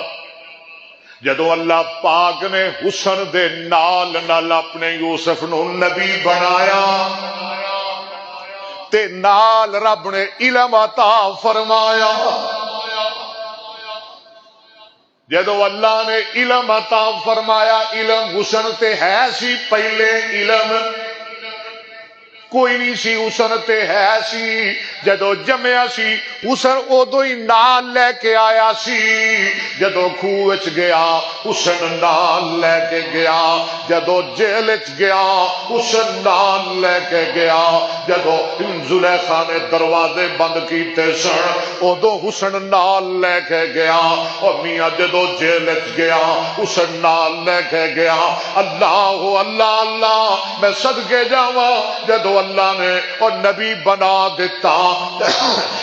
جدو اللہ پاک نے حسن دے نال نال اپنے یوسف نو نبی بنایا تے نال رب نے علم عطا فرمایا. جدو اللہ نے علم عطا فرمایا, علم حسن تے ہے سی پہلے علم, کوئی نہیں سی حسن تے ہے سی جدو جمیا سی حسن ادو ہی نال لے کے آیا سی جدو خوہ وچ گیا حسن نال لے کے گیا جدو جیل وچ گیا حسن نال لے کے گیا جدو زلیخا نے دروازے بند کیتے سن ادو حسن نال لے کے گیا اور میاں جدو جیل وچ گیا حسن نال لے کے گیا اللہ اللہ اللہ میں صدقے جاواں جدو اللہ نے اور نبی بنا دیتا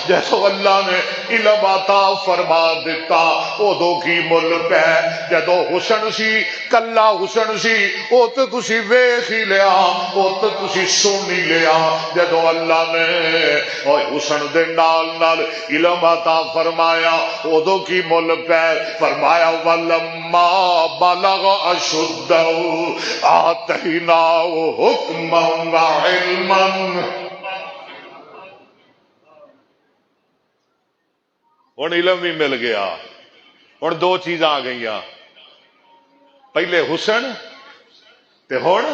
جدو اللہ نے علم عطا فرما دیتا ادو کی مل پہ جدو حسن سی کلا حسن سی او تے تسی ویکھ ہی لیا او تے تسی سن ہی لیا جدو اللہ نے اور حسن دے نال نال علم عطا فرمایا ادو کی مل پہ فرمایا ولما بلغ اشدہ آتیناہ حکما وعلما ہن علم بھی مل گیا ہن دو چیزاں آ گئی پہلے حسن تے ہن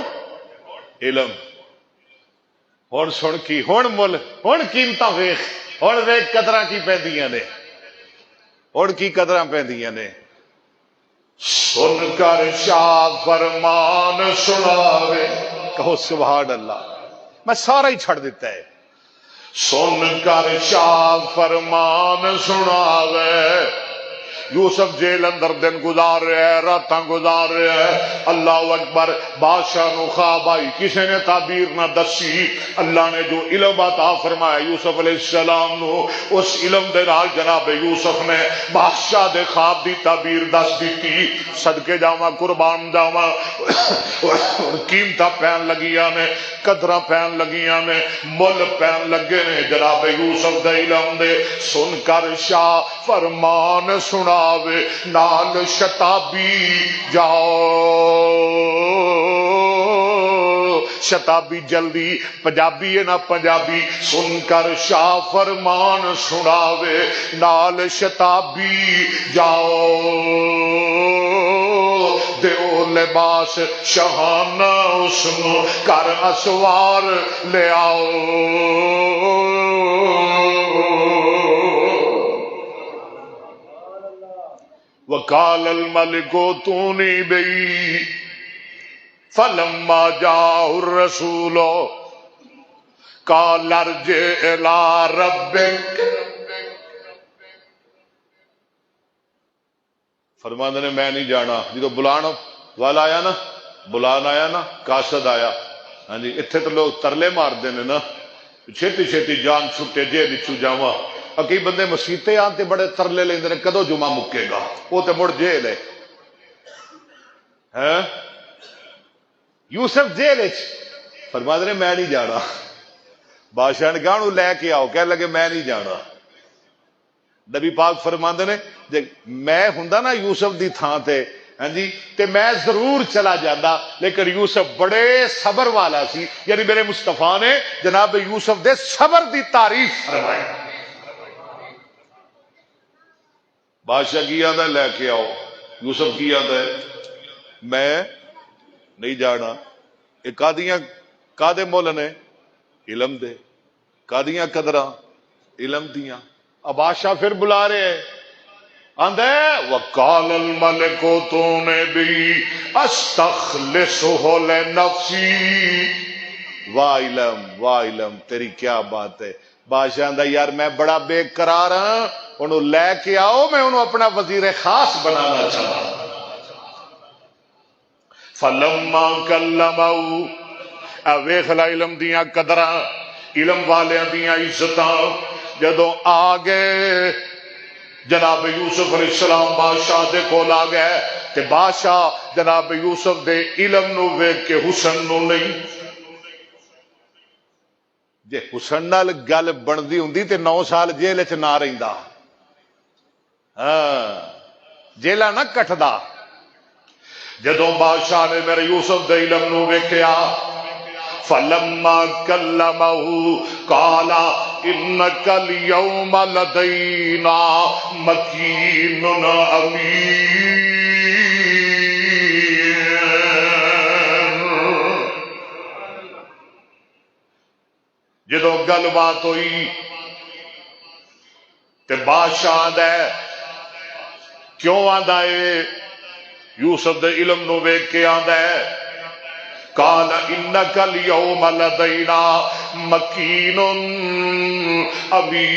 علم ہن سن کی ہن مل ہن قیمتاں ویکھ ہن ویکھ قدراں کی پیندیاں نے ہن کی قدراں پیندیاں نے سن کر شاہ فرمان سناوے کہو سبحان اللہ میں سارا ہی چھڑ دیتا ہے سن کر شاہ فرمان سناوے یوسف جیل اندر دن گزار رہے ہیں راتاں گزار رہے ہیں اللہ اکبر بادشاہ نو خواب آئی کسی نے تعبیر نہ دسی اللہ نے جو علم عطا فرمایا یوسف علیہ السلام نو اس علم دے نال جناب یوسف نے بادشاہ دے خواب دی تعبیر دس دیتی صدقے جاواں قربان جاواں قیمتاں پین لگیاں نے قدراں پین لگیاں نے مل پین لگے نے جناب یوسف دے علم دے سن کر شاہ فرمان سنا نال شتابی جاؤ شتابی جلدی پنجابی ہے نا پنجابی سن کر شاہ فرمان سناوے نال شتابی جاؤ دیو لباس شہانہ اسنو کر اسوار لے آؤ وقال الملك ائتوني به فلما جاء الرسول قال ارجع الى ربك فرماندے نے میں نہیں جانا جدو بلان والا آیا نا بلان آیا نا قاصد آیا ہاں جی اتنے تو لوگ ترلے مارتے ہیں نا چھتی چھتی جان چھٹے جے بچو جاواں کئی بندے مسیطے آتے بڑے ترلے لیندے نے کدو جمعہ مکے گا وہ تو مڑ جیل ہے یوسف جیل فرماندے نے میں نہیں جانا بادشاہ نے کہا لے کے آؤ کہنے لگے میں نہیں جانا نبی پاک فرماندے نے جے میں ہوندا نا یوسف دی تھان تے ہاں جی تے میں ضرور چلا جاتا لیکن یوسف بڑے صبر والا سی یعنی میرے مصطفیٰ نے جناب یوسف دے صبر دی تعریف فرمائی بادشاہ کی آدھا لے کے آؤ یوسف کی آدھا ہے میں نہیں جانا یہ کادے مول نے علم دے کادیاں قدراں علم دیاں اب بادشاہ پھر بلا رہے ہیں آندے وقال الملک ائتونی استخلصہ لنفسی واہ علم تیری کیا بات ہے بادشاہ آندا یار میں بڑا بے قرار ہاں انہوں لے کے آؤ میں انہوں اپنا وزیر خاص بنانا چاہتا فلما کلمہ ویکھ لا علم دیاں قدراں علم والیاں دیاں عزتاں جدوں آ گئے جناب یوسف علیہ السلام بادشاہ دے کول آ گئے تے بادشاہ جناب یوسف دے علم نو ویکھ کے حسن نو نہیں جے حسن نال گل بندی ہوندی تے 9 سال جیل وچ نہ رہندا ہاں جیلا نہ کٹدا جدوں بادشاہ نے میرے یوسف دے علم نو ویکھیا فلما کلمہ قال انک اليوم لدینا مکین امین جدو گل بات ہوئی تے بادشاہ آندا ہے کیوں آندا ہے یوسف دے علم نو ویکھ کے آندا ہے قال انک الیوم لدینا مکین امین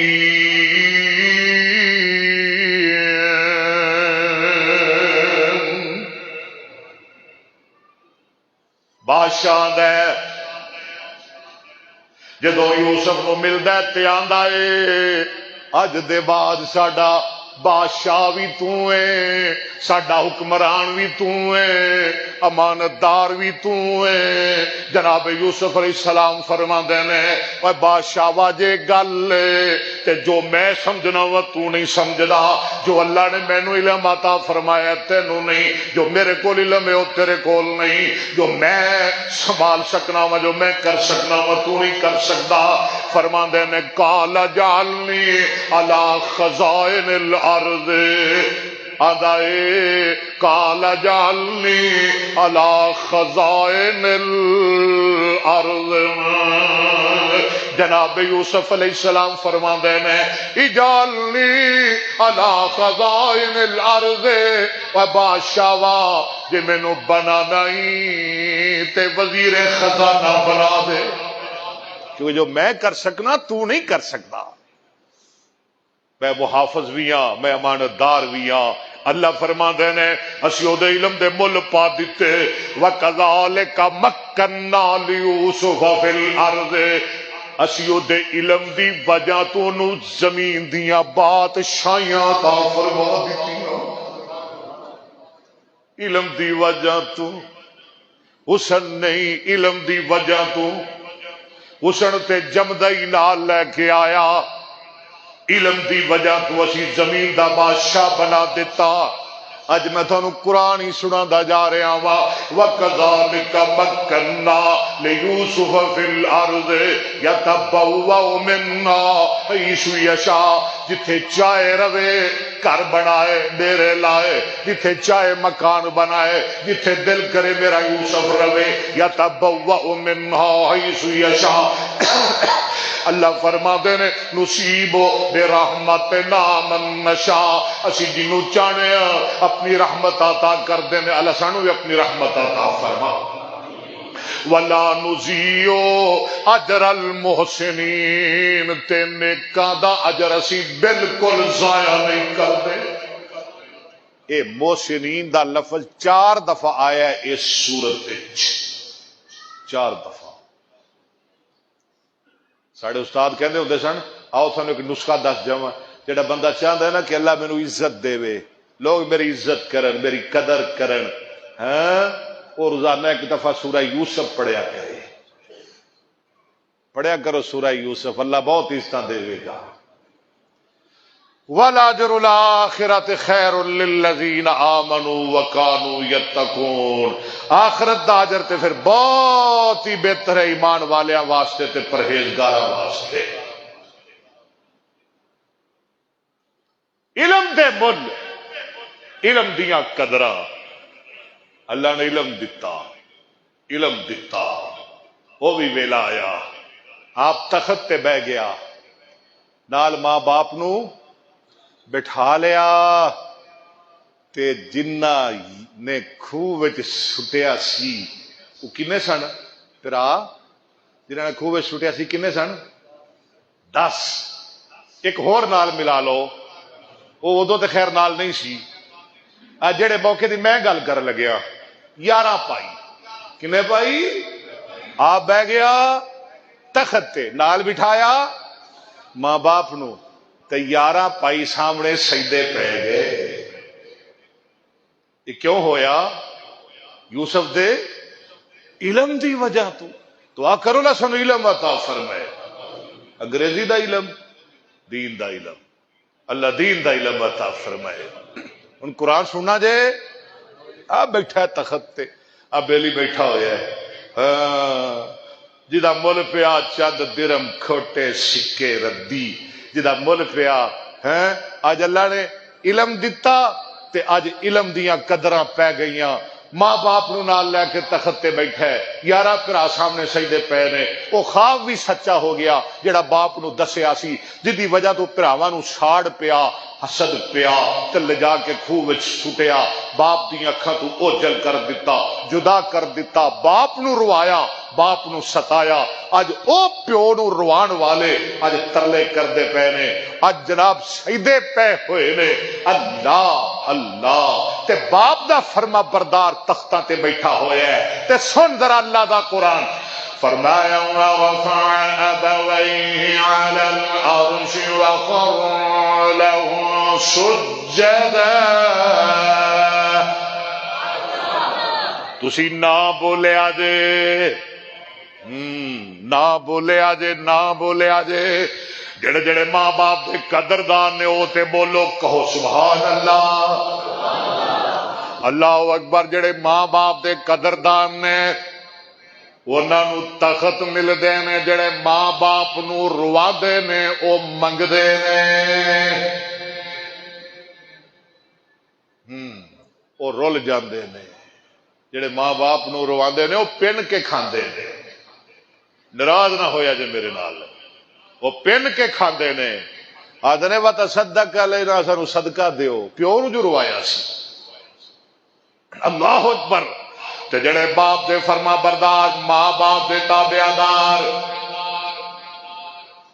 بادشاہ آندا ہے جدو یوسف نو ملدا ہے تے آندا ہے اج دے بعد ساڈا بادشاہ بھی تو ہے ساڈا حکمران بھی تو ہے امانت دار بھی تو ہے جناب یوسف علیہ السلام فرماندے نے اے بادشاہ واجے گل تے جو میں سمجھنا وا تو نہیں سمجھدا جو اللہ نے مینوں علم عطا فرمایا تینوں نہیں جو میرے کول علم ہے او تیرے کول نہیں جو میں سنبھال سکنا وا جو میں کر سکنا وا تو نہیں کر سکدا فرماندے نے قال جعلنی علی خزائن الارض ادائے قال جعلنی علی خزائن الارض جناب یوسف علیہ السلام فرماندے نے اجعلنی علی خزائن الارض و بادشاہ وا جے مینوں بنانا ہی تے وزیر خزانہ بنا دے کیونکہ جو میں کر سکنا تو نہیں کر سکتا میں محافظ بھی ہاں میں امانت دار بھی ہاں اللہ فرماندے نے اسی او دے علم دے مل پا دتے وَكَذَلِكَ مَكَّنَّا لِيُوسُفَ فِي الْأَرْضِ اسی او دے علم دی وجہ تو نو زمین دیاں بادشاہیاں عطا فرما دتیاں علم دی وجہ تو حسن نہیں علم دی وجہ تو حسن تے جمدا ہی نال لے کے آیا علم دی وجہ تو اسی زمین دا بادشاہ بنا دیتا اج میں تھانوں قرآن ہی سنادا جا رہا وا وَكَذَلِكَ مَكَّنَّا لِيُوسُفَ فِي الْأَرْضِ يَتَبَوَّأُ مِنْهَا حَيْثُ يَشَاءُ جتھے چاہے رہے گھر بنائے ڈیرے لائے جتھے چاہے مکان بنائے جتھے دل کرے میرا یوسف رہے يَتَبَوَّأُ مِنْهَا حَيْثُ يَشَاءُ اللہ فرما دے نے نصیب برحمتنا من نشاء اسی جنوں چاہنے اپنی رحمت عطا کر دینے اللہ سانو بھی اپنی رحمت عطا فرما ولا نضيع اجر المحسنین تے نیکاں دا اجر اسی بالکل ضائع نہیں کر دے اے محسنین دا لفظ 4 دفعہ آیا ہے اس سورت وچ 4 دفعہ ساڑھے استاد کہندے ہوندے سن آؤ تھانوں ایک نسخہ دس جاواں جڑا بندہ چاہندا ہے نا کہ اللہ مینوں عزت دے لوگ میری عزت کرن میری قدر کرن ہاں اور روزانہ ایک دفعہ سورہ یوسف پڑھیا کرے پڑھیا کرو سورہ یوسف اللہ بہت عزتاں دے گا وَالْأَجْرُ الْآخِرَةِ خَيْرٌ لِلَّذِينَ آمَنُوا وَكَانُوا يَتَّقُونَ آخرت دا اجر تے پھر بہت ہی بہتر ہے ایمان والیاں واسطے تے پرہیزگاراں واسطے علم دے مل علم دیاں قدراں اللہ نے علم دتا وہ بھی ویلا آیا آپ تخت تے بہ گیا نال ماں باپ نو بٹھا لیا تے جنہ نے خوہ وچ سٹیا سی وہ کنے سن پھرا جنہ نے خوہ وچ سٹیا سی کنے سن 10 ایک ہور نال ملا لو وہ ادو تے خیر نال نہیں سی جڑے موقع دی میں گل کر لگیا 11 پائی کنے پائی آپ بہ گیا تخت تے نال بٹھایا ماں باپ نو تے 11 پائی سامنے سجدے پہ گئے یہ کیوں ہویا یوسف دے علم دی وجہ تو آ کرو نا سنو علم عطا فرمائے انگریزی دا علم دین دا علم اللہ دین دا علم عطا فرمائے ان قرآن سننا جے آپ بیٹھا ہے تخت تے اب بیلی بیٹھا ہویا ہے جدا مول پیا چند درم کھوٹے سکے ردی جدا مول پیا آج اللہ نے علم دتا تے آج علم دیاں قدراں پہ گئیاں ماں باپ نو نال لے کے تخت تے بیٹھا ہے، 11 بھرا سامنے سجدے پے نے، وہ خواب بھی سچا ہو گیا جڑا باپ نو دسیا سی، جدی وجہ تو بھراواں نو ساڑ پیا، حسد پیا تے لے جا کے کھوہ وچ سٹیا، باپ دی اکھاں تو اوجل کر دتا، جدا کر دتا، باپ نو روایا، باپ نو ستایا، اج او پیو نو روان والے اج ترلے کردے پے نے، اج جناب سجدے پے ہوئے نے، اللہ اللہ، تے باپ دا فرما بردار تختاں تے بیٹھا ہویا ہے، تے سن ذرا اللہ دا قرآن فرمایا وَرَفَعَ أَبَوَيْهِ عَلَى الْعَرْشِ وَخَرُّوا لَهُ سُجَّدًا۔ تسی نہ بولے آجے، نہ بولے آجے، نہ بولے آجے، جڑے جڑے ماں باپ دے قدردان نے او تے بولو، کہو سبحان اللہ، اللہ اکبر۔ جڑے ماں باپ دے قدردان نے انہاں نو تخت مل دے نے، جڑے ماں باپ نو روا دے نے او منگ دے نے، او رول جاندے نے، جڑے ماں باپ نو روا دے نے او پن کے کھاندے نے، ناراض نہ ہویا جے میرے نال، وہ پن کے کھاندے نے، آدھے نے وَتَصَدَّقَ عَلَيْنَا، سانو صدقہ دیو، پیو نو جو روایا سی، اللہ اکبر۔ تے جڑے باپ دے فرما بردار، ماں باپ دے تابعدار،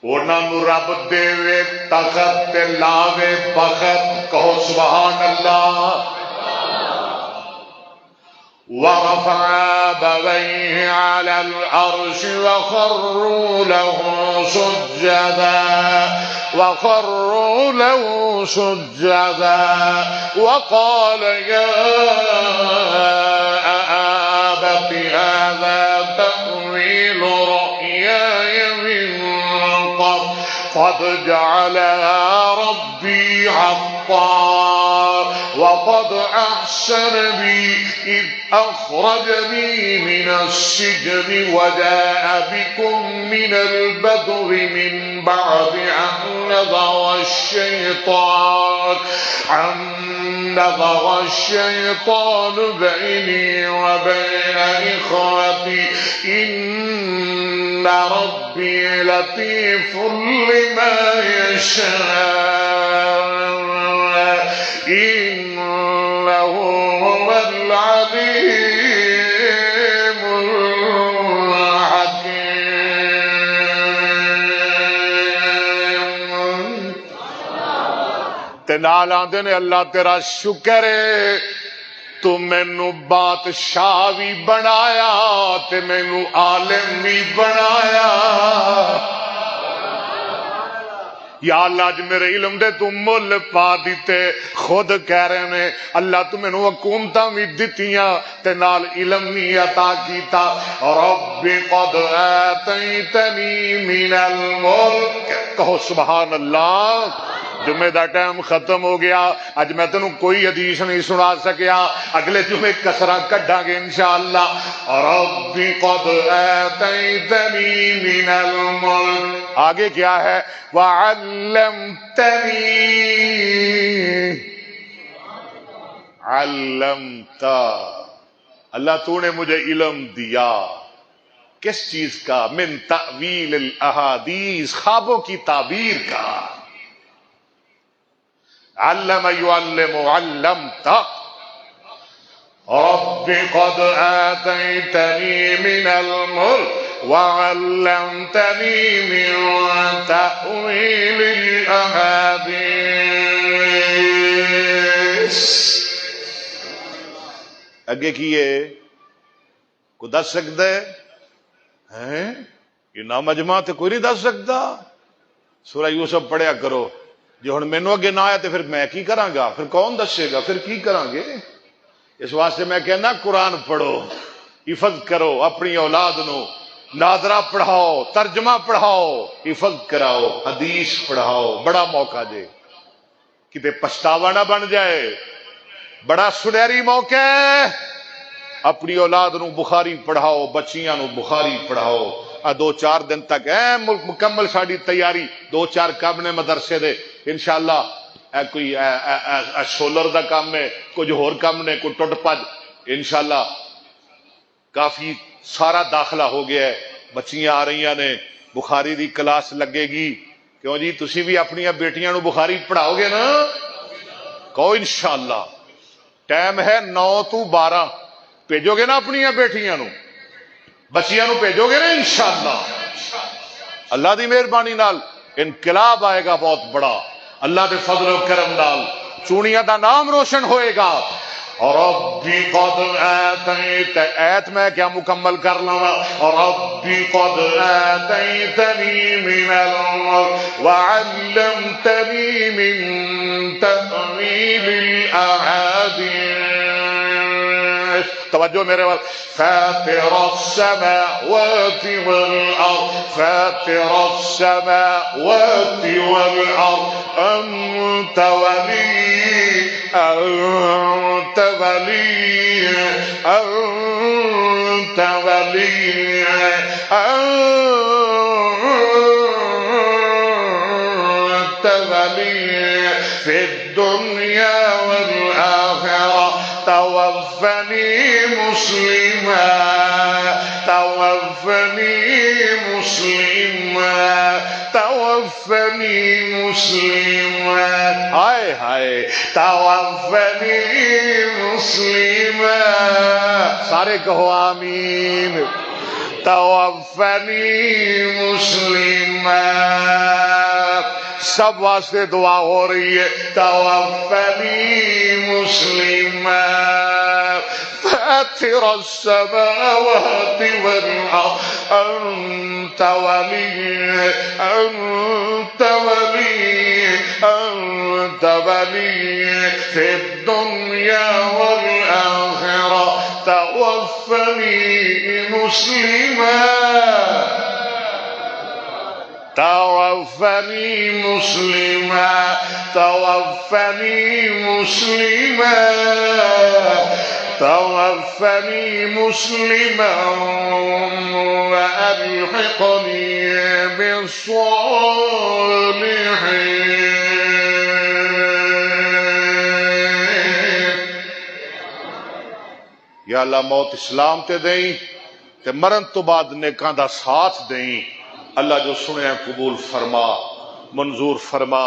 انہاں نو رب دے وے تخت تے لاوے بخت، کہو سبحان اللہ۔ وَرَفَعَ أَبَوَيْهِ عَلَى الْعَرْشِ وَخَرُّوا لَهُ سُجَّدًا، وَخَرُّوا لَهُ سُجَّدًا، وَقَالَ يَا أَبَتِ هَذَا تَأْوِيلُ رُؤْيَايَ مِن قَبْلُ قَدْ جَعَلَهَا رَبِّي حَقًّا وَقَدْ أَحْسَنَ بِي إِذْ أَخْرَجَنِي مِنَ السِّجْنِ وَجَاءَ بِكُم مِّنَ الْبَدْوِ مِن بَعْدِ أَن نَزَغَ الشَّيْطَانُ بَيْنِي وَبَيْنَ إِخْوَتِي إِنَّ رَبِّي لَطِيفٌ لِّمَا يَشَاءُ إِنَّهُ هُوَ الْعَلِيمُ تے نال آندے نے اللہ تیرا شکر ہے تو مینو بادشاہ بھی بنایا تے مینو عالم بھی بنایا، یا اللہ اج میرے علم دے تو مل پا دیتے، خود کہہ رہے نے اللہ تو مینو حکومتاں بھی دتیاں تے نال علم بھی عطا کیتا، رب قد آتیتنی من الملک، کہو سبحان اللہ۔ جمعے دا ٹائم ختم ہو گیا، اج میں تینوں کوئی حدیث نہیں سنا سکیا، اگلے جمعے کسراں کڈاں گے انشاءاللہ۔ رب قد آتیتنی من الملک، آگے کیا ہے؟ وعلمتنی، علمتا، اللہ تو نے مجھے علم دیا، کس چیز کا؟ من تأویل الاحادیث، خوابوں کی تعبیر کا، علم يعلم علمت، رب قد آتيتني من الملك وعلمتني من تأويل الأحاديث۔ اگے کیے کو دس سکتا ہے؟ یہ نامجمع تے کوئی نہیں دس سکتا۔ سورہ یوسف پڑھیا کرو، جی ہن مینوں اگے نہ آیا تو پھر میں کی کراں گا، پھر کون دسے گا، پھر کی کران گے؟ اس واسطے میں کہنا قرآن پڑھو، حفظ کرو، اپنی اولاد نو ناظرہ پڑھاؤ، ترجمہ پڑھاؤ، حفظ کراؤ، حدیث پڑھاؤ، بڑا موقع جے، کتے پچھتاوا نہ بن جائے، بڑا سنہری موقع ہے۔ اپنی اولاد نو بخاری پڑھاؤ، بچیاں نو بخاری پڑھاؤ، 2-4 دن تک مکمل ساری تیاری، 2-4 کام نے مدرسے دے انشاءاللہ، کوئی سولر دا کام ہے، کچھ ہور کام نے، کوئی ٹٹ پج، انشاءاللہ کافی سارا داخلہ ہو گیا ہے، بچیاں آ رہی نے، بخاری دی کلاس لگے گی، کیوں جی تسی بھی اپنی بیٹیاں نو بخاری پڑھاؤ گے نا؟ کہو انشاءاللہ۔ ٹائم ہے 9 to 12، بھیجو گے نا اپنی بیٹیاں نو، بچیاں نو بھیجو گے نا انشاءاللہ؟ اللہ دی مہربانی نال انقلاب آئے گا بہت بڑا، اللہ دے فضل و کرم نال چونیاں دا نام روشن ہوئے گا۔ ربی قد آتیت، ایت میں کیا مکمل کر لوں، ربی قد آتیتنی من الملک وعلمتنی من تأویل الاحادیث، توجہ میرے وقت، فاطر السماوات والارض، فاطر السماوات والارض، انت ولی، انت ولی، انت ولی، انت ولی فی الدنیا والآخرہ، توفنی مسلما، توفنی مسلما، توفنی مسلما، ہائے ہائے، توفنی مسلما، سارے کہو آمین، توفنی مسلما، سب واسطے دعا ہو رہی ہے، توفنی مسلما، فاطر السماوات والارض، انت ولی، انت ولی، انت ولی فی الدنیا والآخرہ، توفنی مسلما، توفنی مسلما، توفنی مسلما، توفنی مسلما وألحقني بالصالحين۔ یا اللہ موت اسلام تے دیں تے مرن تو بعد نیکاں دا ساتھ دیں، اللہ جو سنے قبول فرما، منظور فرما،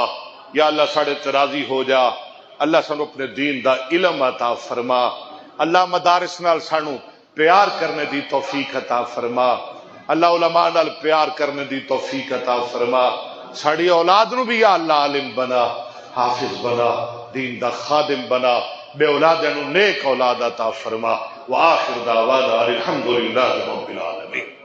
یا اللہ ساڑے تے راضی ہو جا، اللہ سانو اپنے دین دا علم عطا فرما، اللہ مدارس نال سانو پیار کرنے دی توفیق عطا فرما، اللہ علماء نال پیار کرنے دی توفیق عطا فرما، ساڑی اولاد نو بھی یا اللہ عالم بنا، حافظ بنا، دین دا خادم بنا، بے اولادوں نیک اولاد عطا فرما، وآخر دعوانا الحمدللہ رب العالمین۔